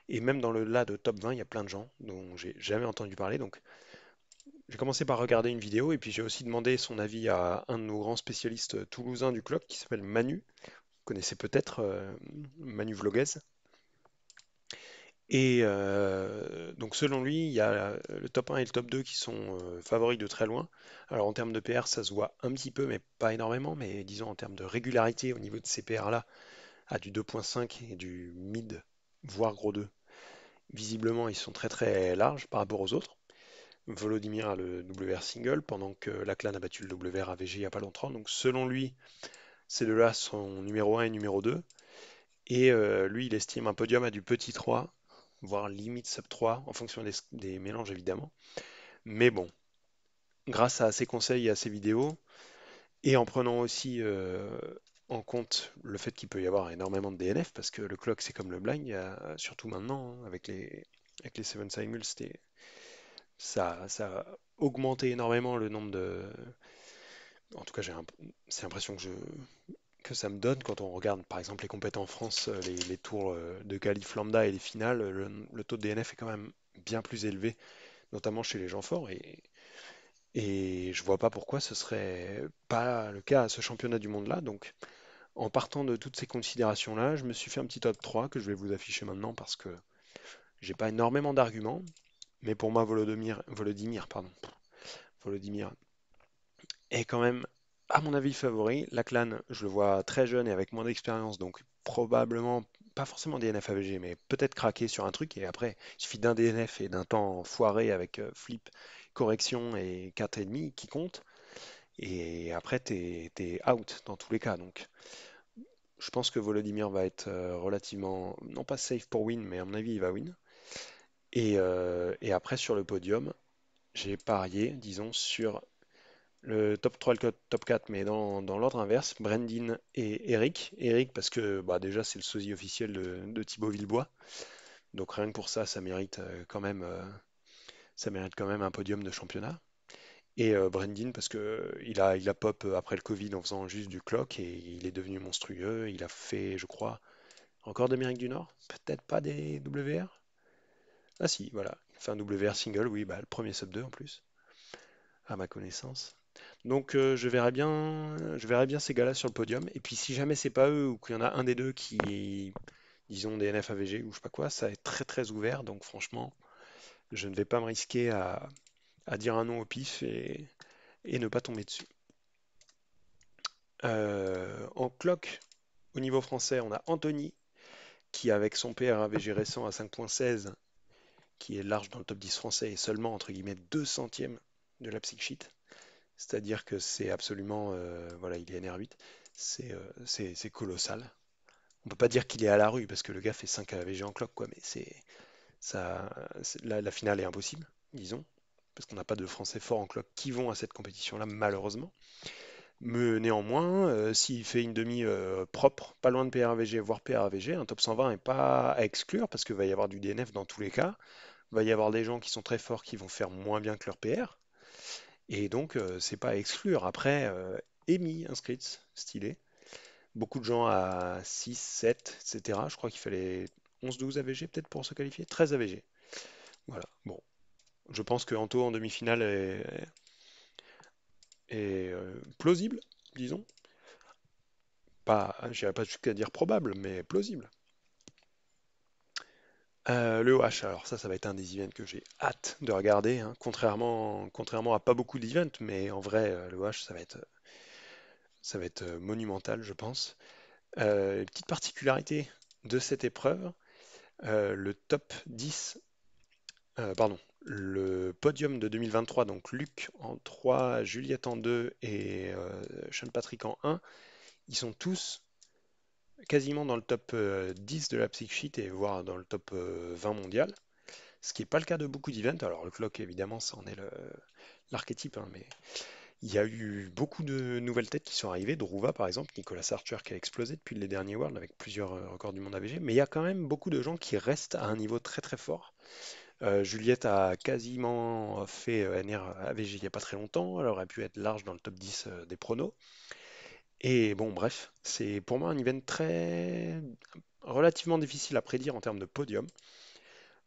Et même dans le là de top 20, il y a plein de gens dont j'ai jamais entendu parler. Donc, j'ai commencé par regarder une vidéo et puis j'ai aussi demandé son avis à un de nos grands spécialistes toulousains du clock qui s'appelle Manu. Vous connaissez peut-être Manu Vloguez. Et donc selon lui, il y a le top 1 et le top 2 qui sont favoris de très loin. Alors en termes de PR, ça se voit un petit peu, mais pas énormément. Mais disons en termes de régularité au niveau de ces PR-là, à du 2.5 et du mid, voire gros 2, visiblement ils sont très très larges par rapport aux autres. Volodymyr a le WR single, pendant que Lachlan a battu le WR AVG il n'y a pas longtemps. Donc selon lui, ces deux-là sont numéro 1 et numéro 2. Et lui, il estime un podium à du petit 3, voire limite sub 3, en fonction des mélanges évidemment. Mais bon, grâce à ses conseils et à ses vidéos, et en prenant aussi en compte le fait qu'il peut y avoir énormément de DNF, parce que le clock c'est comme le blind, surtout maintenant, hein, avec les Seven Simul, ça a augmenté énormément le nombre de. En tout cas, c'est l'impression que ça me donne quand on regarde par exemple les compétitions en France, les tours de qualif lambda et les finales, le taux de DNF est quand même bien plus élevé, notamment chez les gens forts. Et je vois pas pourquoi ce serait pas le cas à ce championnat du monde-là. Donc, en partant de toutes ces considérations-là, je me suis fait un petit top 3 que je vais vous afficher maintenant parce que j'ai pas énormément d'arguments. Mais pour moi, Volodymyr est quand même, à mon avis, favori. Lachlan, je le vois très jeune et avec moins d'expérience, donc probablement pas forcément DNF AVG, mais peut-être craquer sur un truc. Et après, il suffit d'un DNF et d'un temps foiré avec flip, correction et 4,5 qui compte. Et après, t'es out dans tous les cas. Donc, je pense que Volodymyr va être relativement, non pas safe pour win, mais à mon avis, il va win. Et après, sur le podium, j'ai parié, disons, sur le top 3 et le top 4, mais dans l'ordre inverse, Brandin et Eric. Eric, parce que bah, déjà, c'est le sosie officiel de Thibaut Villebois. Donc rien que pour ça, ça mérite quand même un podium de championnat. Et Brandin, parce que il a pop après le Covid en faisant juste du clock et il est devenu monstrueux. Il a fait, je crois, encore d'Amérique du Nord. Peut-être pas des WR. Ah si, voilà. Il fait un WR single, oui, bah, le premier sub 2 en plus, à ma connaissance. Donc je verrai bien ces gars-là sur le podium. Et puis si jamais c'est pas eux ou qu'il y en a un des deux qui, disons, des NFAVG ou je sais pas quoi, ça est très très ouvert. Donc franchement, je ne vais pas me risquer à dire un nom au pif et ne pas tomber dessus. En clock, au niveau français, on a Anthony qui, avec son PR AVG récent à 5.16, qui est large dans le top 10 français et seulement entre guillemets 2 centièmes de la Psych. C'est-à-dire que c'est absolument, voilà, il est NR8, c'est colossal. On peut pas dire qu'il est à la rue parce que le gars fait 5 AVG en clock, quoi, mais ça, la finale est impossible, disons, parce qu'on n'a pas de Français forts en clock qui vont à cette compétition-là, malheureusement. Mais néanmoins, s'il fait une demi propre, pas loin de PRVG, voire PRVG, un top 120 n'est pas à exclure parce qu'il va y avoir du DNF dans tous les cas. Il va y avoir des gens qui sont très forts qui vont faire moins bien que leur PR. Et donc, c'est pas à exclure. Après, Amy inscrite, stylé. Beaucoup de gens à 6, 7, etc. Je crois qu'il fallait 11-12 AVG peut-être pour se qualifier. 13 AVG. Voilà. Bon. Je pense que Anto en demi-finale et plausible, disons. Pas, j'irai pas jusqu'à dire probable, mais plausible. Le OH, alors ça va être un des events que j'ai hâte de regarder, hein, contrairement à pas beaucoup d'events, mais en vrai, le OH, ça va être monumental, je pense. Une petite particularité de cette épreuve, le top 10, pardon, le podium de 2023, donc Luc en 3, Juliette en 2 et Sean Patrick en 1, ils sont tous quasiment dans le top 10 de la Psych Sheet et voire dans le top 20 mondial, ce qui n'est pas le cas de beaucoup d'events. Alors le clock, évidemment, ça en est l'archétype, hein, mais il y a eu beaucoup de nouvelles têtes qui sont arrivées. Druva, par exemple, Nicolas Archer qui a explosé depuis les derniers Worlds avec plusieurs records du monde AVG, mais il y a quand même beaucoup de gens qui restent à un niveau très très fort. Juliette a quasiment fait NR AVG il n'y a pas très longtemps, elle aurait pu être large dans le top 10 des pronos. Et bon, bref, c'est pour moi un event très relativement difficile à prédire en termes de podium.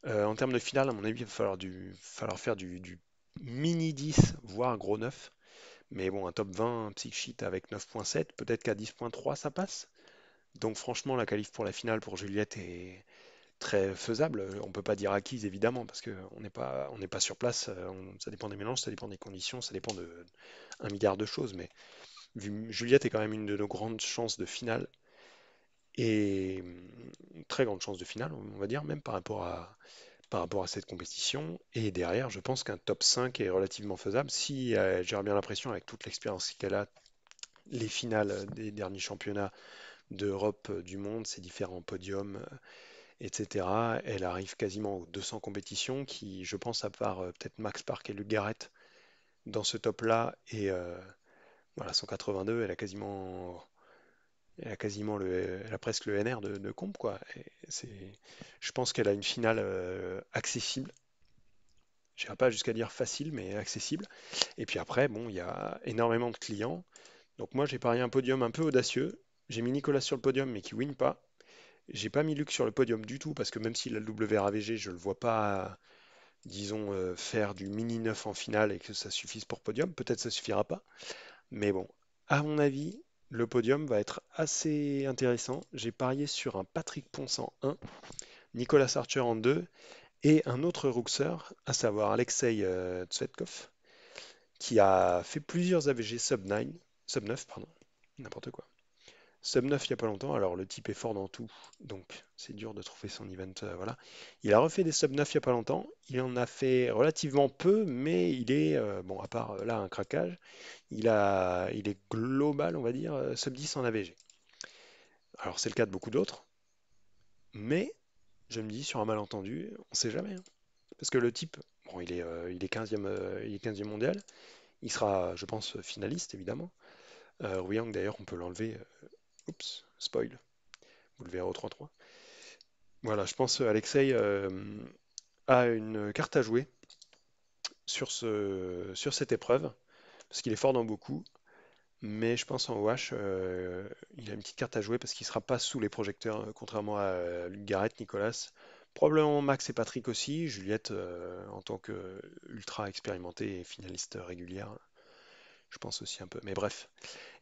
En termes de finale, à mon avis, il va falloir faire du mini 10, voire gros 9. Mais bon, un top 20 Psych avec 9.7, peut-être qu'à 10.3 ça passe. Donc franchement, la qualif pour la finale pour Juliette est très faisable. On peut pas dire acquise évidemment parce qu'on n'est pas sur place. Ça dépend des mélanges, ça dépend des conditions, ça dépend de un milliard de choses. Mais Juliette est quand même une de nos grandes chances de finale et une très grande chance de finale, on va dire même par rapport à cette compétition. Et derrière, je pense qu'un top 5 est relativement faisable si j'ai bien l'impression avec toute l'expérience qu'elle a, les finales des derniers championnats d'Europe, du monde, ces différents podiums, etc. Elle arrive quasiment aux 200 compétitions qui, je pense, à part peut-être Max Park et Luc Garrett dans ce top-là, et voilà, 182, elle a presque le NR de comp, quoi. Je pense qu'elle a une finale accessible. Je n'irai pas jusqu'à dire facile, mais accessible. Et puis après, bon, il y a énormément de clients. Donc moi, j'ai parié un podium un peu audacieux. J'ai mis Nicolas sur le podium, mais qui win pas. J'ai pas mis Luc sur le podium du tout, parce que même s'il a le WRAVG, je le vois pas, disons, faire du mini 9 en finale et que ça suffise pour podium. Peut-être ça suffira pas. Mais bon, à mon avis, le podium va être assez intéressant. J'ai parié sur un Patrick Ponce en 1, Nicolas Archer en 2 et un autre Ruxer, à savoir Alexei Tsvetkov, qui a fait plusieurs AVG sub 9, pardon, n'importe quoi. Sub 9 il n'y a pas longtemps, alors le type est fort dans tout, donc c'est dur de trouver son event, voilà. Il a refait des sub 9 il n'y a pas longtemps, il en a fait relativement peu, mais il est, bon, à part là un craquage, il est global, on va dire, sub 10 en AVG. Alors c'est le cas de beaucoup d'autres, mais je me dis sur un malentendu, on sait jamais, hein. Parce que le type, bon, il est 15e, il est 15e mondial, il sera, je pense, finaliste évidemment. Ruyang d'ailleurs, on peut l'enlever. Oups, spoil, vous le verrez au 3-3. Voilà, je pense Alexei a une carte à jouer sur cette épreuve, parce qu'il est fort dans beaucoup. Mais je pense en OH, il a une petite carte à jouer parce qu'il ne sera pas sous les projecteurs, contrairement à Luc Garrett, Nicolas. Probablement Max et Patrick aussi. Juliette, en tant que ultra expérimentée et finaliste régulière, je pense aussi un peu. Mais bref.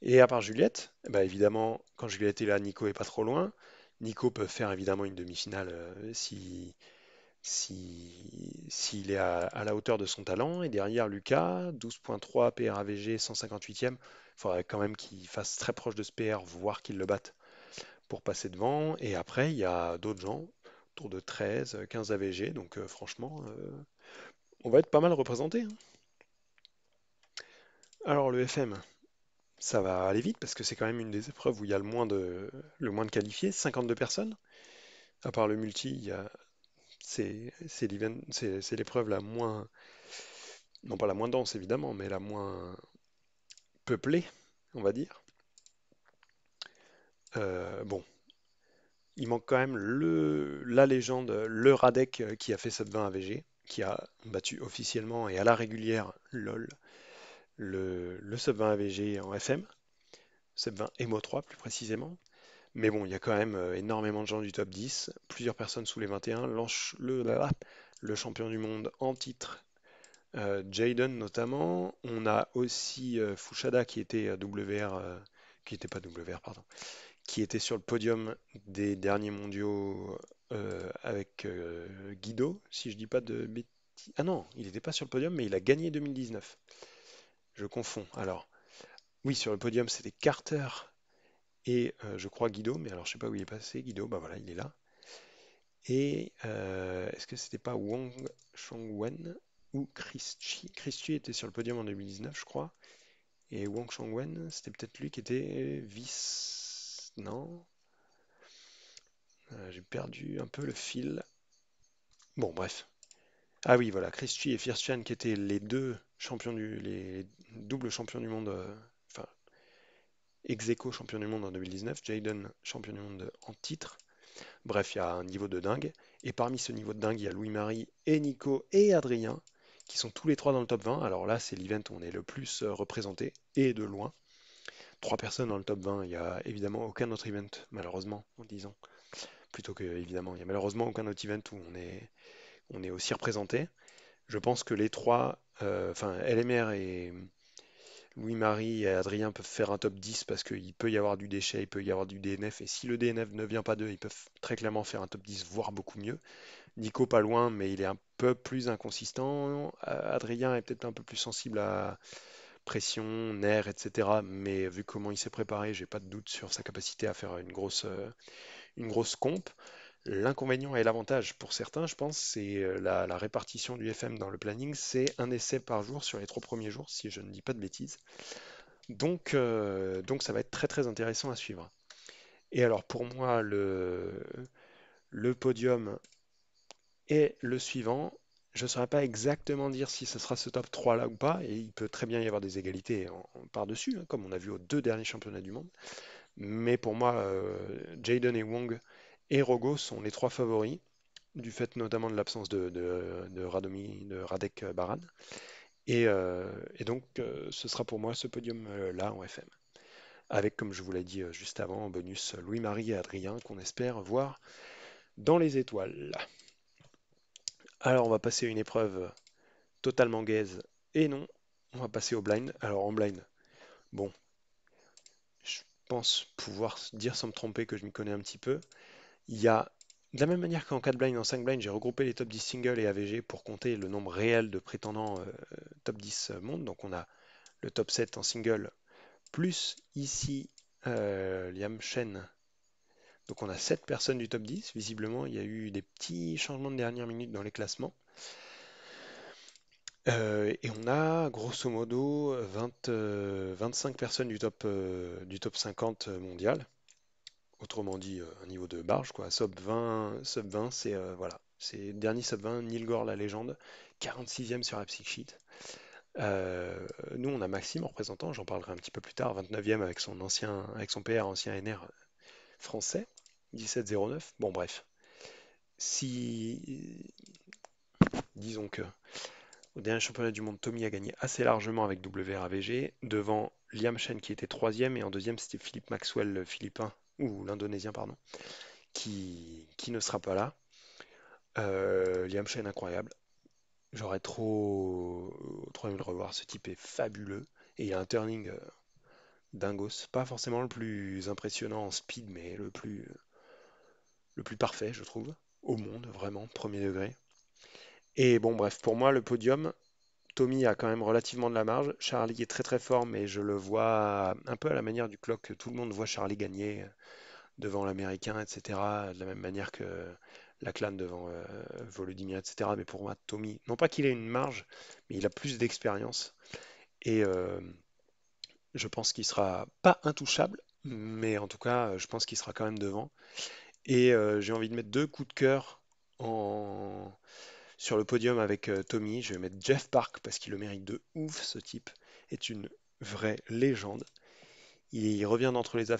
Et à part Juliette, bah évidemment, quand Juliette est là, Nico est pas trop loin. Nico peut faire évidemment une demi-finale s'il est à la hauteur de son talent. Et derrière Lucas, 12.3 PRAVG, 158e. Il faudrait quand même qu'il fasse très proche de ce PR, voire qu'il le batte pour passer devant. Et après, il y a d'autres gens, autour de 13, 15 AVG. Donc franchement, on va être pas mal représenté, hein. Alors le FM, ça va aller vite parce que c'est quand même une des épreuves où il y a le moins de qualifiés, 52 personnes. À part le multi, c'est l'épreuve la moins, non pas la moins dense évidemment, mais la moins peuplée, on va dire. Bon, il manque quand même la légende, le Radek qui a fait sub 20 AVG, qui a battu officiellement et à la régulière, lol, le sub 20 AVG en FM, sub 20 Emo 3 plus précisément. Mais bon, il y a quand même énormément de gens du top 10, plusieurs personnes sous les 21, le champion du monde en titre, Jaden notamment. On a aussi Fushada qui était WR, qui était pas WR, pardon, qui était sur le podium des derniers mondiaux avec Guido, si je dis pas de bêtises. Ah non, il n'était pas sur le podium, mais il a gagné 2019. Je confonds. Alors, oui, sur le podium, c'était Carter et je crois Guido, mais alors je sais pas où il est passé. Guido, bah voilà, il est là. Et est-ce que c'était pas Wang Chongwen ou Christie? Christie était sur le podium en 2019, je crois. Et Wang Chongwen, c'était peut-être lui qui était vice. Non? J'ai perdu un peu le fil. Bon, bref. Ah oui, voilà, Christie et Firstian qui étaient les deux champions les doubles champions du monde, enfin, ex aequo champion du monde en 2019, Jaden champion du monde en titre. Bref, il y a un niveau de dingue. Et parmi ce niveau de dingue, il y a Louis-Marie et Nico et Adrien, qui sont tous les trois dans le top 20. Alors là, c'est l'event où on est le plus représenté, et de loin. Trois personnes dans le top 20, il n'y a évidemment aucun autre event, malheureusement, en disant. Plutôt que, évidemment, il n'y a malheureusement aucun autre event où on est aussi représenté. Je pense que les trois, enfin LMR et Louis-Marie et Adrien peuvent faire un top 10 parce qu'il peut y avoir du déchet, il peut y avoir du DNF, et si le DNF ne vient pas d'eux, ils peuvent très clairement faire un top 10, voire beaucoup mieux. Nico pas loin, mais il est un peu plus inconsistant. Adrien est peut-être un peu plus sensible à pression, nerfs, etc. Mais vu comment il s'est préparé, j'ai pas de doute sur sa capacité à faire une grosse comp. L'inconvénient et l'avantage pour certains, je pense, c'est la répartition du FM dans le planning. C'est un essai par jour sur les 3 premiers jours, si je ne dis pas de bêtises. Donc ça va être très très intéressant à suivre. Et alors pour moi, le podium est le suivant. Je ne saurais pas exactement dire si ce sera ce top 3 là ou pas, et il peut très bien y avoir des égalités par-dessus, hein, comme on a vu aux deux derniers championnats du monde. Mais pour moi, Jaden et Wong et Rogo sont les trois favoris, du fait notamment de l'absence de Radek Baran. Et donc, ce sera pour moi ce podium-là en FM. Avec, comme je vous l'ai dit juste avant, en bonus Louis-Marie et Adrien, qu'on espère voir dans les étoiles. Alors, on va passer à une épreuve totalement gaze. Et non, on va passer au blind. Alors, en blind, bon, je pense pouvoir dire sans me tromper que je m'y connais un petit peu. Il y a, de la même manière qu'en 4 blinds, en 5 blinds, j'ai regroupé les top 10 singles et AVG pour compter le nombre réel de prétendants top 10 monde. Donc on a le top 7 en single, plus ici Liam Shen. Donc on a 7 personnes du top 10. Visiblement, il y a eu des petits changements de dernière minute dans les classements. Et on a grosso modo 25 personnes du top 50 mondial. Autrement dit, un niveau de barge, quoi. Sub 20 c'est voilà. C'est dernier sub 20, Neil Gore, la légende, 46e sur la Psych Sheet. Nous, on a Maxime en représentant, j'en parlerai un petit peu plus tard, 29e avec son PR ancien NR français, 17,09. Bon, bref. Si, disons que au dernier championnat du monde, Tommy a gagné assez largement avec WRAVG, devant Liam Shen qui était troisième, et en deuxième, c'était Philippe Maxwell, le philippin, ou l'indonésien, pardon, qui ne sera pas là. Liam Shen, incroyable. J'aurais trop aimé le revoir. Ce type est fabuleux. Et il a un turning dingos. Pas forcément le plus impressionnant en speed, mais le plus parfait, je trouve. Au monde, vraiment, premier degré. Et bon, bref, pour moi, le podium, Tommy a quand même relativement de la marge. Charlie est très très fort, mais je le vois un peu à la manière du clock. Tout le monde voit Charlie gagner devant l'Américain, etc. De la même manière que la clan devant Volodymyr, etc. Mais pour moi, Tommy, non pas qu'il ait une marge, mais il a plus d'expérience. Et je pense qu'il sera pas intouchable, mais en tout cas, je pense qu'il sera quand même devant. Et j'ai envie de mettre deux coups de cœur en... sur le podium avec Tommy. Je vais mettre Jeff Park parce qu'il le mérite de ouf. Ce type est une vraie légende. Il revient d'entre les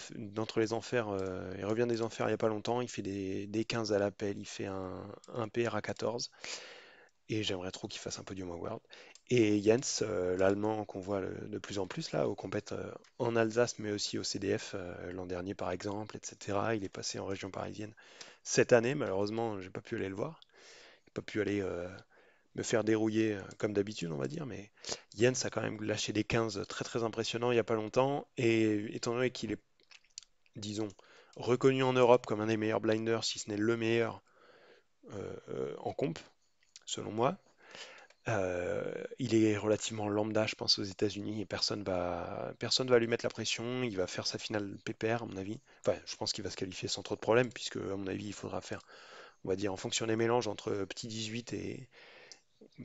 enfers, il revient des enfers il n'y a pas longtemps, il fait des 15 à l'appel, il fait un PR à 14, et j'aimerais trop qu'il fasse un podium award. Et Jens, l'allemand qu'on voit de plus en plus là, aux compètes en Alsace, mais aussi au CDF l'an dernier par exemple, etc. Il est passé en région parisienne cette année, malheureusement, j'ai pas pu aller le voir, j'ai pas pu aller me faire dérouiller comme d'habitude, on va dire. Mais Jens a quand même lâché des 15 très très impressionnants il n'y a pas longtemps. Et étant donné qu'il est, disons, reconnu en Europe comme un des meilleurs blinders, si ce n'est le meilleur en comp, selon moi, il est relativement lambda, je pense, aux États-Unis et personne va lui mettre la pression. Il va faire sa finale pépère, à mon avis. Enfin, je pense qu'il va se qualifier sans trop de problèmes, puisque, à mon avis, il faudra faire, on va dire, en fonction des mélanges entre petit 18 et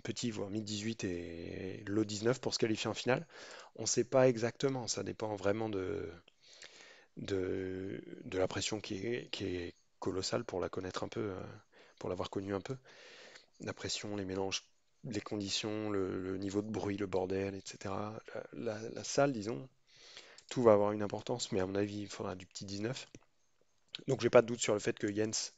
petit, voire mi-18 et low 19 pour se qualifier en finale. On ne sait pas exactement, ça dépend vraiment de la pression qui est colossale pour la connaître un peu, pour l'avoir connue un peu. La pression, les mélanges, les conditions, le niveau de bruit, le bordel, etc. La salle, disons, tout va avoir une importance, mais à mon avis, il faudra du petit 19. Donc j'ai pas de doute sur le fait que Jens,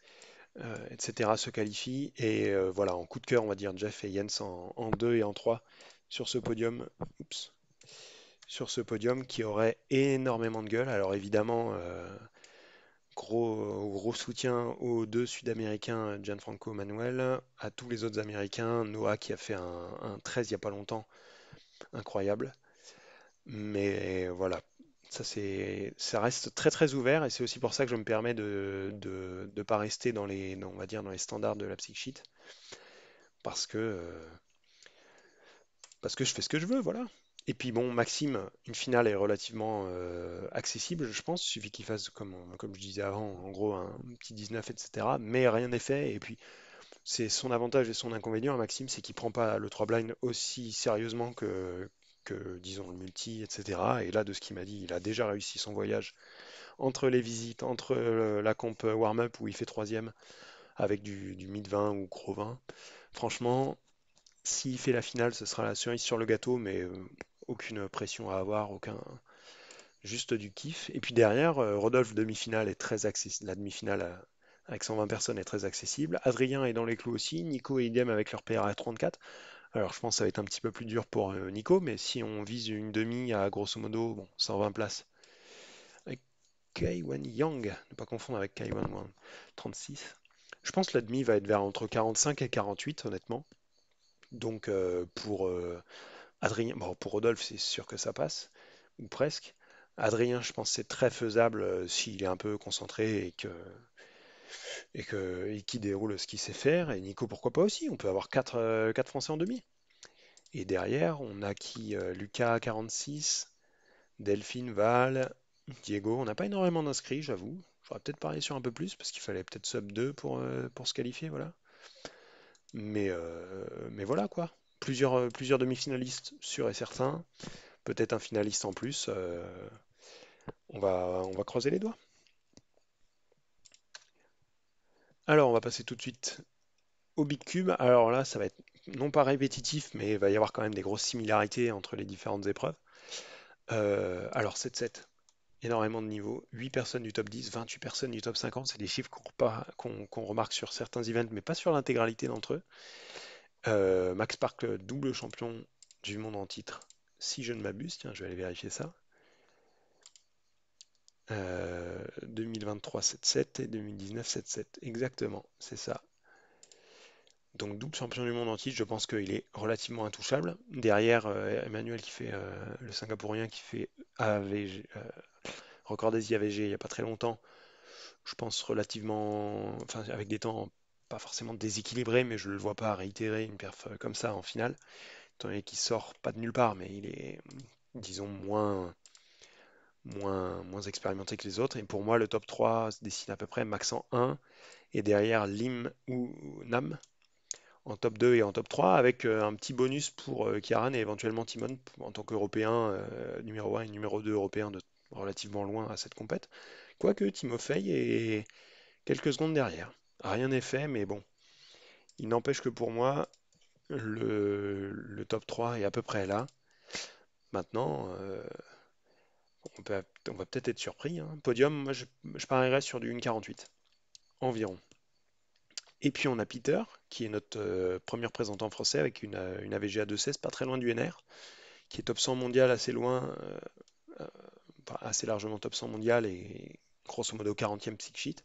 etc., se qualifie. Et voilà, en coup de cœur, on va dire Jeff et Jens en 2 et en 3 sur ce podium. Oups, sur ce podium qui aurait énormément de gueule. Alors évidemment, gros soutien aux deux Sud-Américains, Gianfranco Manuel, à tous les autres Américains, Noah qui a fait un 13 il n'y a pas longtemps, incroyable. Mais voilà, ça reste très très ouvert et c'est aussi pour ça que je me permets de pas rester on va dire, dans les standards de la psych sheet parce que je fais ce que je veux, voilà. Et puis bon, Maxime, une finale est relativement accessible, je pense. Il suffit qu'il fasse, comme je disais avant, en gros, un petit 19, etc. Mais rien n'est fait. Et puis, c'est son avantage et son inconvénient à Maxime, c'est qu'il prend pas le 3 blind aussi sérieusement que, disons, le multi, etc. Et là, de ce qu'il m'a dit, il a déjà réussi son voyage entre les visites, entre la comp warm-up où il fait troisième avec du mid-20 ou gros 20. Franchement, s'il fait la finale, ce sera la cerise sur le gâteau, mais aucune pression à avoir, juste du kiff. Et puis derrière, Rodolphe demi-finale est très accessible. La demi-finale avec 120 personnes est très accessible. Adrien est dans les clous aussi. Nico et idem avec leur PR à 34. Alors je pense que ça va être un petit peu plus dur pour Nico, mais si on vise une demi à grosso modo bon, 120 places avec Kaiwan Yang, ne pas confondre avec Kaiwan Wang, 36. Je pense que la demi va être vers entre 45 et 48, honnêtement. Donc pour Adrien, bon, pour Rodolphe, c'est sûr que ça passe, ou presque. Adrien, je pense que c'est très faisable s'il est un peu concentré et qu'il déroule ce qu'il sait faire. Et Nico, pourquoi pas aussi? On peut avoir quatre Français en demi. Et derrière, on a qui? Lucas 46, Delphine, Val, Diego. On n'a pas énormément d'inscrits, j'avoue. J'aurais peut-être parié sur un peu plus parce qu'il fallait peut-être sub 2 pour se qualifier, voilà. Mais voilà quoi. Plusieurs demi-finalistes sûrs et certains. Peut-être un finaliste en plus. On va croiser les doigts. Alors, on va passer tout de suite au Big Cube. Alors là, ça va être non pas répétitif, mais il va y avoir quand même des grosses similarités entre les différentes épreuves. Alors, 7-7, énormément de niveaux. 8 personnes du top 10, 28 personnes du top 50. C'est des chiffres qu'on remarque sur certains events, mais pas sur l'intégralité d'entre eux. Max Park, double champion du monde en titre, si je ne m'abuse. Tiens, je vais aller vérifier ça. 2023 7-7 et 2019 7-7. Exactement, c'est ça. Donc double champion du monde en titre, je pense qu'il est relativement intouchable. Derrière, Emmanuel qui fait le Singapourien qui fait AVG, record des IAVG il n'y a pas très longtemps. Je pense relativement, enfin avec des temps pas forcément déséquilibrés, mais je ne le vois pas réitérer une perf comme ça en finale. Étant donné qu'il sort pas de nulle part, mais il est, disons, moins expérimenté que les autres. Et pour moi, le top 3 se dessine à peu près max en 1, et derrière Lim ou Nam en top 2 et en top 3, avec un petit bonus pour Kiaran et éventuellement Timon en tant qu'Européen numéro 1 et numéro 2 européen de relativement loin à cette compète. Quoique Timofey est quelques secondes derrière. Rien n'est fait, mais bon, il n'empêche que pour moi, le top 3 est à peu près là. Maintenant, on va peut-être être surpris, hein. Podium, moi je parierais sur du 1,48 environ. Et puis on a Peter, qui est notre premier représentant français avec une AVG à 2,16, pas très loin du NR, qui est top 100 mondial assez loin, enfin, assez largement top 100 mondial et grosso modo 40e psych sheet.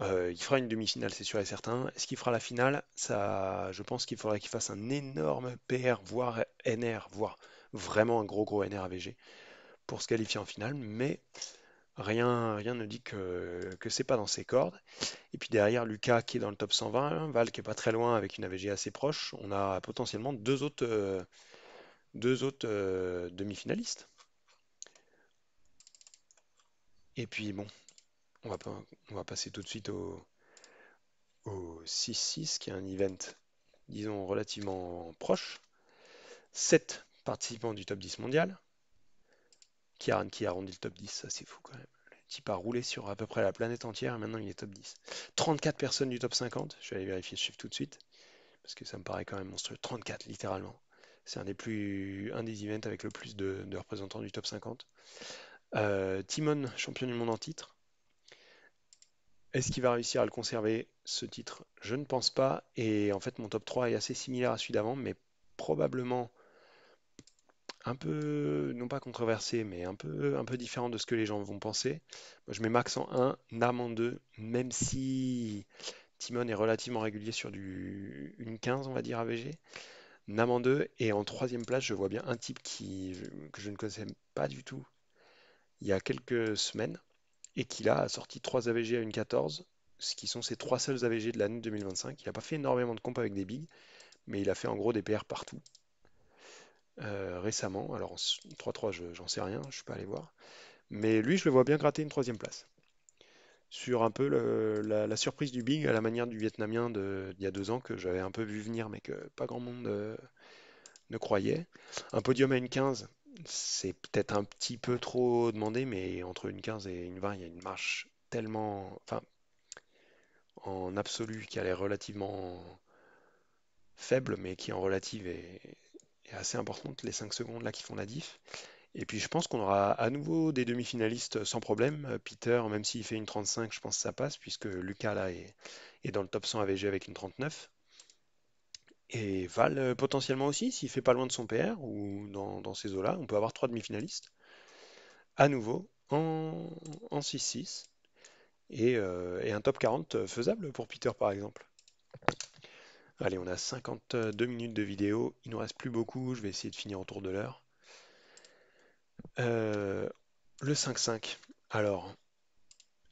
Il fera une demi-finale, c'est sûr et certain. Est-ce qu'il fera la finale? Ça, je pense qu'il faudrait qu'il fasse un énorme PR, voire NR, voire vraiment un gros gros NR AVG pour se qualifier en finale, mais rien ne dit que c'est pas dans ses cordes. Et puis derrière, Lucas qui est dans le top 120, Val qui est pas très loin avec une AVG assez proche, on a potentiellement deux autres demi-finalistes. Et puis bon, on va passer tout de suite au 6-6, qui est un event, disons, relativement proche. 7 participants du top 10 mondial. Kieran qui a arrondi le top 10, ça c'est fou quand même. Le type a roulé sur à peu près la planète entière et maintenant il est top 10. 34 personnes du top 50, je vais aller vérifier ce chiffre tout de suite, parce que ça me paraît quand même monstrueux. 34 littéralement. C'est un des events avec le plus de représentants du top 50. Timon, champion du monde en titre. Est-ce qu'il va réussir à le conserver, ce titre? Je ne pense pas. Et en fait, mon top 3 est assez similaire à celui d'avant, mais probablement un peu, non pas controversé, mais un peu différent de ce que les gens vont penser. Moi, je mets Max en 1, Nam en 2, même si Timon est relativement régulier sur une 15, on va dire, AVG. Nam en 2, et en troisième place, je vois bien un type que je ne connaissais pas du tout il y a quelques semaines, et qui là a sorti 3 AVG à une 14, ce qui sont ses 3 seuls AVG de l'année 2025. Il n'a pas fait énormément de comp avec des bigs, mais il a fait en gros des PR partout récemment. Alors en 3-3, j'en sais rien, je ne suis pas allé voir. Mais lui, je le vois bien gratter une troisième place. Sur un peu la surprise du big à la manière du Vietnamien d'il y a 2 ans, que j'avais un peu vu venir, mais que pas grand monde ne croyait. Un podium à une 15, c'est peut-être un petit peu trop demandé, mais entre une 15 et une 20, il y a une marche tellement, enfin, en absolu, qui a l'air relativement faible, mais qui en relative est assez importante, les 5 secondes là qui font la diff. Et puis je pense qu'on aura à nouveau des demi-finalistes sans problème. Peter, même s'il fait une 35, je pense que ça passe, puisque Lucas là est dans le top 100 AVG avec une 39. Et Val potentiellement aussi, s'il fait pas loin de son PR ou dans ces eaux-là, on peut avoir 3 demi-finalistes à nouveau en 6-6 et un top 40 faisable pour Peter par exemple. Allez, on a 52 minutes de vidéo, il nous reste plus beaucoup, je vais essayer de finir autour de l'heure. Euh, le 5-5. Alors,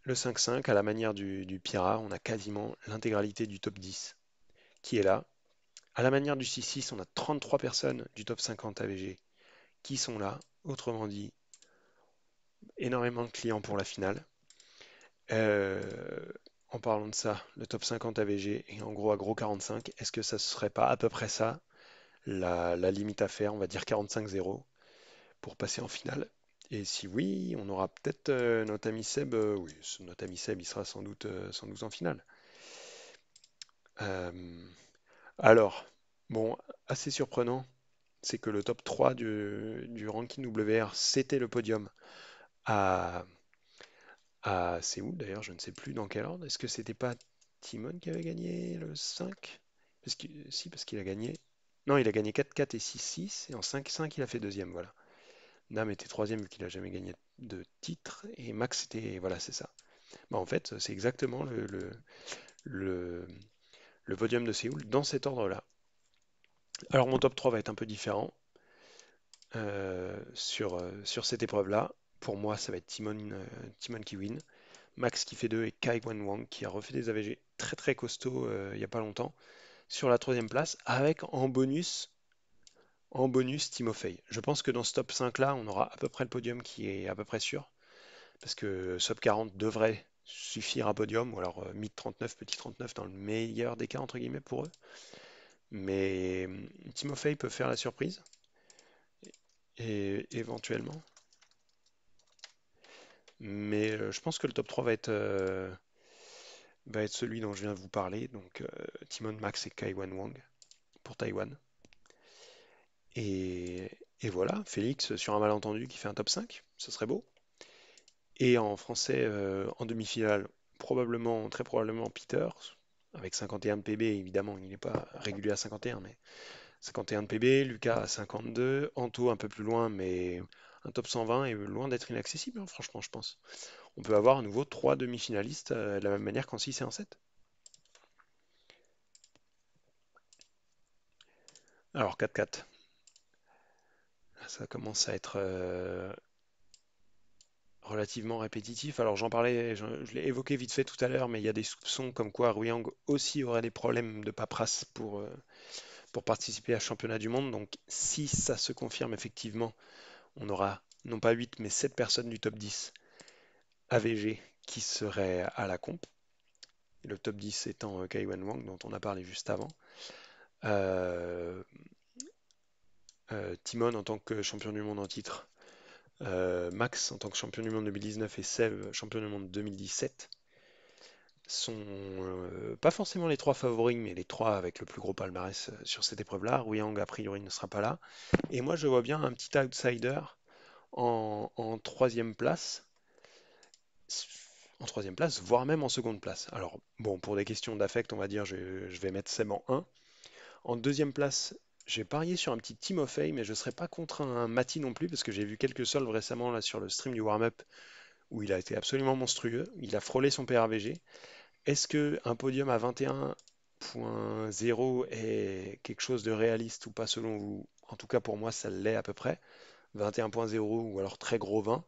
le 5-5, à la manière du Pira, on a quasiment l'intégralité du top 10 qui est là. À la manière du 6-6, on a 33 personnes du top 50 AVG qui sont là. Autrement dit, énormément de clients pour la finale. Euh, en parlant de ça, le top 50 AVG est en gros à gros 45. Est-ce que ça ne serait pas à peu près ça, la limite à faire, on va dire 45-0 pour passer en finale? Et si oui, on aura peut-être notre ami Seb. Oui, notre ami Seb, il sera sans doute en finale. Euh, alors, bon, assez surprenant, c'est que le top 3 du ranking WR, c'était le podium à, à Séoul. D'ailleurs, je ne sais plus dans quel ordre. Est-ce que c'était pas Timon qui avait gagné le 5? Si, parce qu'il a gagné. Non, il a gagné 4-4 et 6-6. Et en 5-5, il a fait deuxième. Voilà. Nam était troisième vu qu'il n'a jamais gagné de titre. Et Max était. Voilà, c'est ça. Bah, en fait, c'est exactement le, le podium de Séoul dans cet ordre-là. Alors, mon top 3 va être un peu différent sur cette épreuve-là. Pour moi, ça va être Timon qui win. Max qui fait 2 et Kai Wan Wang qui a refait des AVG très très costauds il n'y a pas longtemps sur la troisième place avec en bonus Timofey. Je pense que dans ce top 5 là, on aura à peu près le podium qui est à peu près sûr parce que sub 40 devrait suffire à podium ou alors mid 39, petit 39 dans le meilleur des cas entre guillemets pour eux. Mais Timofey peut faire la surprise et éventuellement. Mais je pense que le top 3 va être celui dont je viens de vous parler, donc Timon, Max et Kai Wan Wang pour Taïwan. Et, et voilà, Félix sur un malentendu qui fait un top 5, ce serait beau. Et en français, en demi-finale, probablement, très probablement Peter, avec 51 de PB, évidemment, il n'est pas régulier à 51, mais 51 de PB, Lucas à 52, Anto un peu plus loin, mais un top 120 est loin d'être inaccessible, hein, franchement, je pense. on peut avoir à nouveau trois demi-finalistes de la même manière qu'en 6 et en 7. Alors 4-4, ça commence à être relativement répétitif. Alors j'en parlais, je l'ai évoqué vite fait tout à l'heure, mais il y a des soupçons comme quoi Ruyang aussi aurait des problèmes de paperasse pour participer à ce championnat du monde. Donc si ça se confirme effectivement, on aura non pas 8 mais 7 personnes du top 10 AVG qui seraient à la comp. Et le top 10 étant Kai Wen Wang dont on a parlé juste avant. Euh, Timon en tant que champion du monde en titre. Max en tant que champion du monde 2019 et Seb champion du monde 2017 sont pas forcément les trois favoris, mais les trois avec le plus gros palmarès sur cette épreuve-là. Ruyang, a priori, ne sera pas là. Et moi, je vois bien un petit outsider en troisième place, voire même en seconde place. Alors, bon, pour des questions d'affect, on va dire, je vais mettre Seb en 1. En deuxième place, j'ai parié sur un petit Timofey, mais je ne serais pas contre un Mati non plus, parce que j'ai vu quelques solves récemment là sur le stream du warm-up où il a été absolument monstrueux. Il a frôlé son PRVG. Est-ce que un podium à 21.0 est quelque chose de réaliste ou pas selon vous? En tout cas, pour moi, ça l'est à peu près. 21.0 ou alors très gros 20.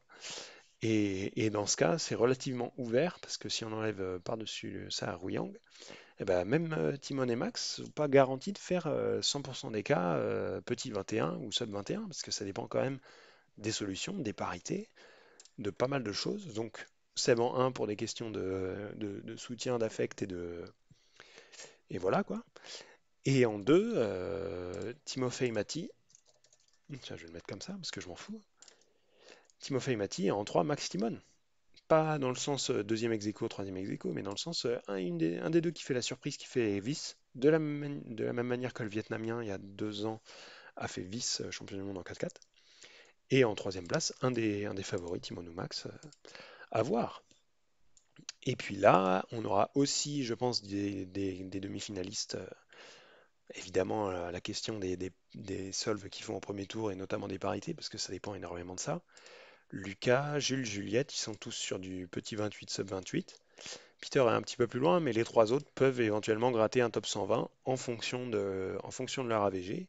Et dans ce cas, c'est relativement ouvert parce que si on enlève par-dessus ça à Ruyang, eh ben, même Timon et Max ne sont pas garantis de faire 100% des cas petit 21 ou sub 21 parce que ça dépend quand même des solutions, des parités, de pas mal de choses. Donc, Seb en 1 pour des questions de soutien, d'affect et voilà quoi. Et en 2, Timofey Mati. Tiens, je vais le mettre comme ça parce que je m'en fous. Timofey Mati. Et en 3, Max Timon. Pas dans le sens deuxième ex aequo, troisième ex aequo, mais dans le sens un des deux qui fait la surprise, qui fait vice, de la même manière que le Vietnamien, il y a 2 ans, a fait vice champion du monde en 4x4. Et en troisième place, un des favoris, Timon ou Max, à voir. Et puis là, on aura aussi, je pense, des demi-finalistes. Évidemment, la question des solves qui font au premier tour et notamment des parités, parce que ça dépend énormément de ça. Lucas, Jules, Juliette, ils sont tous sur du petit 28, sub 28. Peter est un petit peu plus loin, mais les trois autres peuvent éventuellement gratter un top 120 en fonction de leur AVG.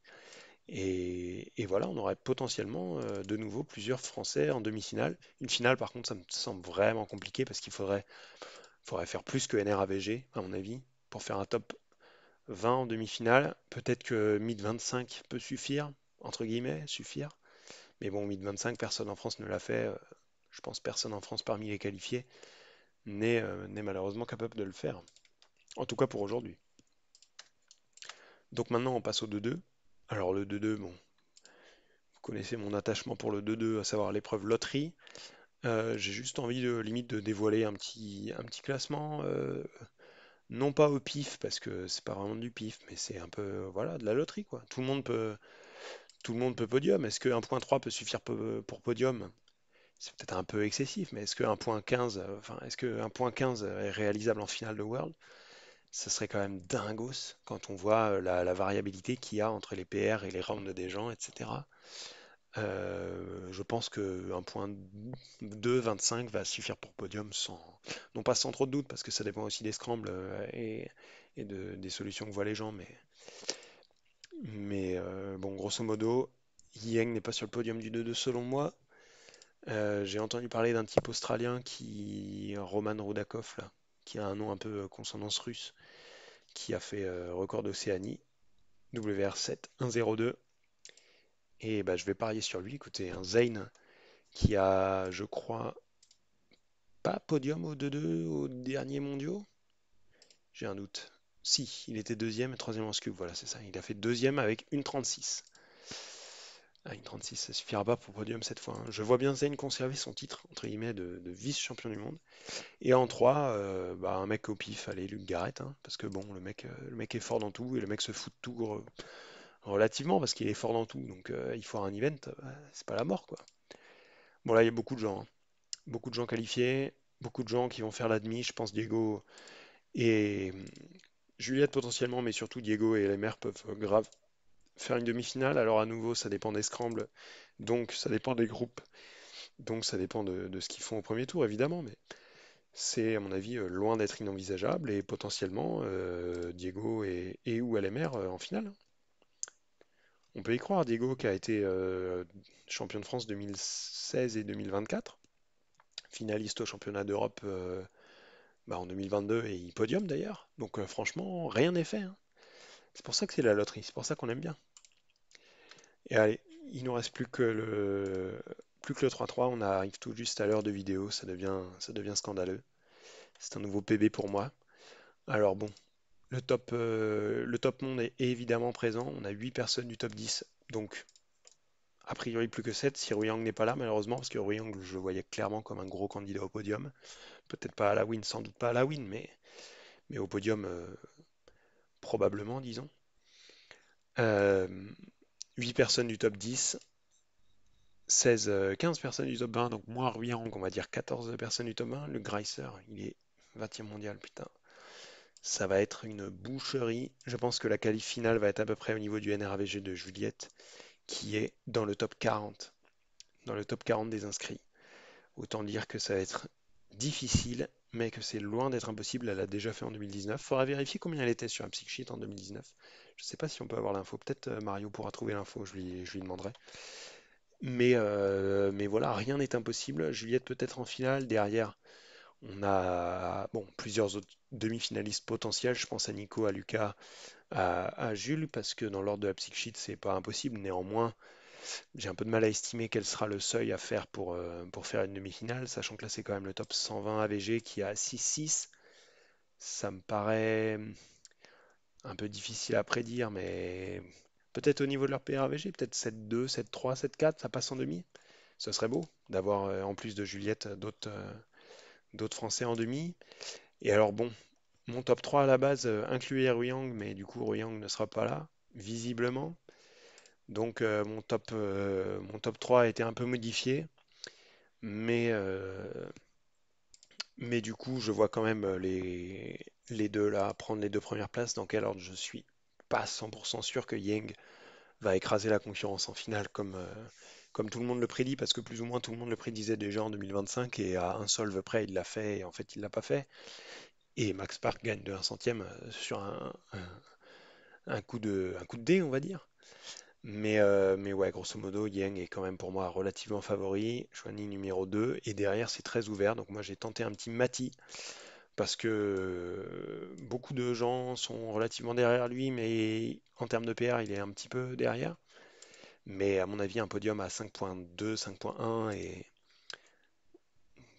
Et voilà, on aurait potentiellement de nouveau plusieurs Français en demi-finale. Une finale, par contre, ça me semble vraiment compliqué parce faudrait faire plus que NR-AVG, à mon avis, pour faire un top 20 en demi-finale. Peut-être que mid 25 peut suffire, entre guillemets, suffire. Mais bon, mid 25, personne en France ne l'a fait. Je pense personne en France parmi les qualifiés n'est malheureusement capable de le faire. En tout cas pour aujourd'hui. Donc maintenant, on passe au 2-2. Alors le 2-2, bon, vous connaissez mon attachement pour le 2-2, à savoir l'épreuve loterie. J'ai juste envie de limite de dévoiler un petit classement, non pas au pif, parce que c'est pas vraiment du pif, mais c'est un peu voilà, de la loterie quoi. Tout le monde peut podium. Est-ce que 1.3 peut suffire pour podium? C'est peut-être un peu excessif, mais est-ce que 1.15, enfin, est-ce que 1.15 est réalisable en finale de World? Ça serait quand même dingos quand on voit la variabilité qu'il y a entre les PR et les rounds des gens, etc. Je pense que 1.2, 25 va suffire pour podium non pas sans trop de doute, parce que ça dépend aussi des scrambles et des solutions que voient les gens, mais bon, grosso modo, Yang n'est pas sur le podium du 2-2 selon moi. J'ai entendu parler d'un type australien Roman Rudakov, là, qui a un nom un peu consonance russe, qui a fait record d'Océanie, WR7 1.02. Et bah, je vais parier sur lui. Écoutez, un Zane qui a, je crois, pas podium au 2-2 au dernier mondiaux? J'ai un doute. Si, il était deuxième et troisième en scoop, voilà, c'est ça. Il a fait deuxième avec une 36. Ah, une 36, ça suffira pas pour podium cette fois, hein. Je vois bien Zane conserver son titre, entre guillemets, de vice-champion du monde. Et en 3, bah, un mec au pif, allez, Luc Garrett, hein, parce que bon, le mec est fort dans tout et le mec se fout de tout relativement parce qu'il est fort dans tout. Donc il faut un event, c'est pas la mort quoi. Bon là, il y a beaucoup de gens, hein. Beaucoup de gens qualifiés, beaucoup de gens qui vont faire l'admi. Je pense Diego et Juliette potentiellement, mais surtout Diego et les mères peuvent grave faire une demi-finale. Alors à nouveau, ça dépend des scrambles, donc ça dépend des groupes Donc ça dépend de ce qu'ils font au premier tour, évidemment, mais c'est à mon avis loin d'être inenvisageable et potentiellement Diego et ou LMR en finale. On peut y croire, Diego qui a été champion de France 2016 et 2024, finaliste au championnat d'Europe en 2022 et il podium d'ailleurs. Donc franchement, rien n'est fait, hein. C'est pour ça que c'est la loterie, c'est pour ça qu'on aime bien. Et allez, il nous reste plus que le 3-3, on arrive tout juste à l'heure de vidéo, ça devient scandaleux. C'est un nouveau PB pour moi. Alors bon, le top monde est évidemment présent, on a 8 personnes du top 10, donc a priori plus que 7 si Rui Yang n'est pas là malheureusement, parce que Rui Yang je le voyais clairement comme un gros candidat au podium. Peut-être pas à la win, sans doute pas à la win, mais au podium probablement, disons. Euh, 8 personnes du top 10, 16, 15 personnes du top 20, donc moi, Ruyang, on va dire 14 personnes du top 1. Le Greiser, il est 20e mondial, putain. Ça va être une boucherie. Je pense que la qualif finale va être à peu près au niveau du NRAVG de Juliette, qui est dans le top 40, dans le top 40 des inscrits. Autant dire que ça va être difficile, mais que c'est loin d'être impossible. Elle l'a déjà fait en 2019. Faudra vérifier combien elle était sur un psych sheet en 2019. Je sais pas si on peut avoir l'info. Peut-être Mario pourra trouver l'info, je lui demanderai. Mais voilà, rien n'est impossible. Juliette peut être en finale. Derrière, on a bon, plusieurs autres demi-finalistes potentiels. Je pense à Nico, à Lucas, à Jules, parce que dans l'ordre de la psych sheet, c'est pas impossible. Néanmoins, j'ai un peu de mal à estimer quel sera le seuil à faire pour faire une demi-finale, sachant que là, c'est quand même le top 120 AVG qui est à 6-6. Ça me paraît un peu difficile à prédire, mais peut-être au niveau de leur PRVG, peut-être 7-2, 7-3, 7-4, ça passe en demi. Ce serait beau d'avoir, en plus de Juliette, d'autres Français en demi. Et alors bon, mon top 3 à la base incluait Ruyang, mais du coup Ruyang ne sera pas là, visiblement. Donc mon top 3 a été un peu modifié, mais, euh, mais du coup je vois quand même les deux là prendre les deux premières places. Dans quel ordre je suis pas 100% sûr que Yang va écraser la concurrence en finale comme tout le monde le prédit, parce que plus ou moins tout le monde le prédisait déjà en 2025 et à un solve près il l'a fait et en fait il l'a pas fait. Et Max Park gagne de 1 centième sur un coup de dé, on va dire. Mais ouais, grosso modo, Yang est quand même pour moi relativement favori. Chouani numéro 2. Et derrière, c'est très ouvert. Donc moi, j'ai tenté un petit Mati parce que beaucoup de gens sont relativement derrière lui, mais en termes de PR, il est un petit peu derrière. Mais à mon avis, un podium à 5.2, 5.1 et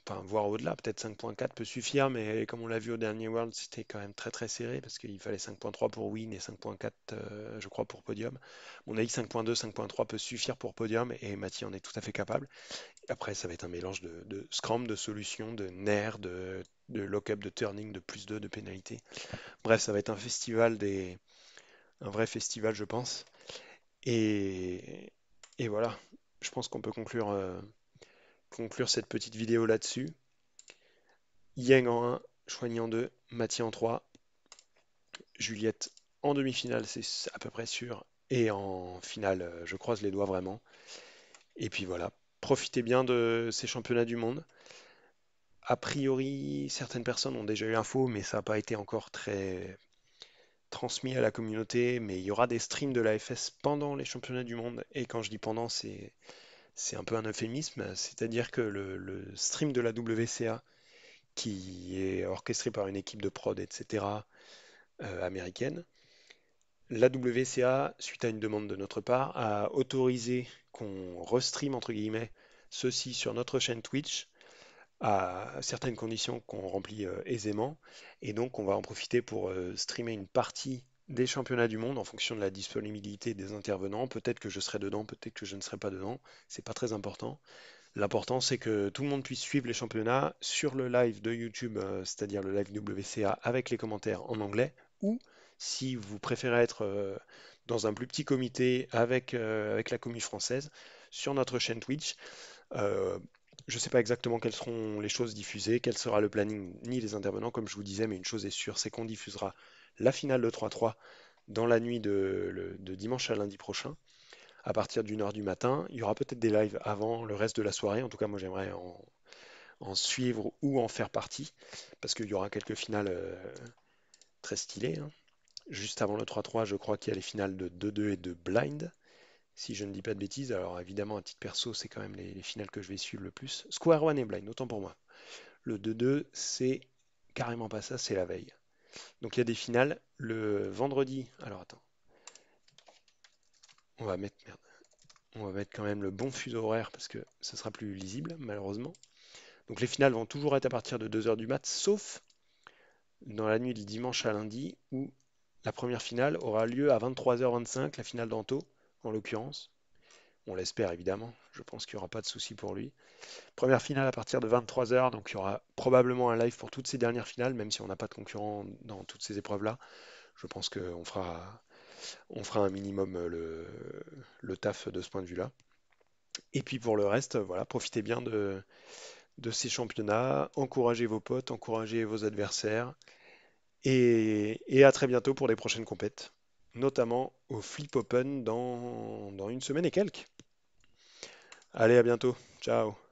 enfin, voire au-delà, peut-être 5.4 peut suffire, mais comme on l'a vu au dernier World, c'était quand même très très serré parce qu'il fallait 5.3 pour win et 5.4, je crois, pour podium. À mon avis, 5.2, 5.3 peut suffire pour podium et Mathieu en est tout à fait capable. Après, ça va être un mélange de scrum, de solutions, de nerfs, de lock-up, de turning, de plus 2, de pénalité. Bref, ça va être un vrai festival, je pense. Et, et voilà, je pense qu'on peut conclure cette petite vidéo là-dessus. Yang en 1, Chouani en 2, Mathieu en 3, Juliette en demi-finale, c'est à peu près sûr. Et en finale, je croise les doigts vraiment. Et puis voilà, profitez bien de ces championnats du monde. A priori, certaines personnes ont déjà eu l'info, mais ça n'a pas été encore très transmis à la communauté. Mais il y aura des streams de la FS pendant les championnats du monde. Et quand je dis pendant, c'est un peu un euphémisme. C'est-à-dire que le stream de la WCA, qui est orchestré par une équipe de prod, etc., américaine, la WCA, suite à une demande de notre part, a autorisé qu'on restream entre guillemets ceci sur notre chaîne Twitch à certaines conditions qu'on remplit aisément. Et donc on va en profiter pour streamer une partie des championnats du monde en fonction de la disponibilité des intervenants. Peut-être que je serai dedans, peut-être que je ne serai pas dedans. C'est pas très important. L'important c'est que tout le monde puisse suivre les championnats sur le live de YouTube, c'est-à-dire le live WCA avec les commentaires en anglais, ou si vous préférez être dans un plus petit comité avec la commu française, sur notre chaîne Twitch. Euh, je ne sais pas exactement quelles seront les choses diffusées, quel sera le planning, ni les intervenants, comme je vous disais, mais une chose est sûre, c'est qu'on diffusera la finale de 3-3 dans la nuit de dimanche à lundi prochain, à partir d'1 heure du matin. Il y aura peut-être des lives avant le reste de la soirée. En tout cas, moi j'aimerais en suivre ou en faire partie, parce qu'il y aura quelques finales très stylées, hein. Juste avant le 3-3, je crois qu'il y a les finales de 2-2 et de blind, si je ne dis pas de bêtises. Alors évidemment, à titre perso, c'est quand même les finales que je vais suivre le plus. Square One et blind, autant pour moi. Le 2-2, c'est carrément pas ça, c'est la veille. Donc il y a des finales le vendredi. Alors attends, on va mettre, merde, on va mettre quand même le bon fuseau horaire parce que ça sera plus lisible, malheureusement. Donc les finales vont toujours être à partir de 2 heures du mat, sauf dans la nuit de dimanche à lundi où la première finale aura lieu à 23h25, la finale d'Anto, en l'occurrence. On l'espère évidemment, je pense qu'il n'y aura pas de souci pour lui. Première finale à partir de 23h, donc il y aura probablement un live pour toutes ces dernières finales, même si on n'a pas de concurrent dans toutes ces épreuves-là. Je pense qu'on fera un minimum le taf de ce point de vue-là. Et puis pour le reste, voilà, profitez bien de ces championnats, encouragez vos potes, encouragez vos adversaires, et à très bientôt pour les prochaines compètes, notamment au Flip Open dans une semaine et quelques. Allez, à bientôt. Ciao.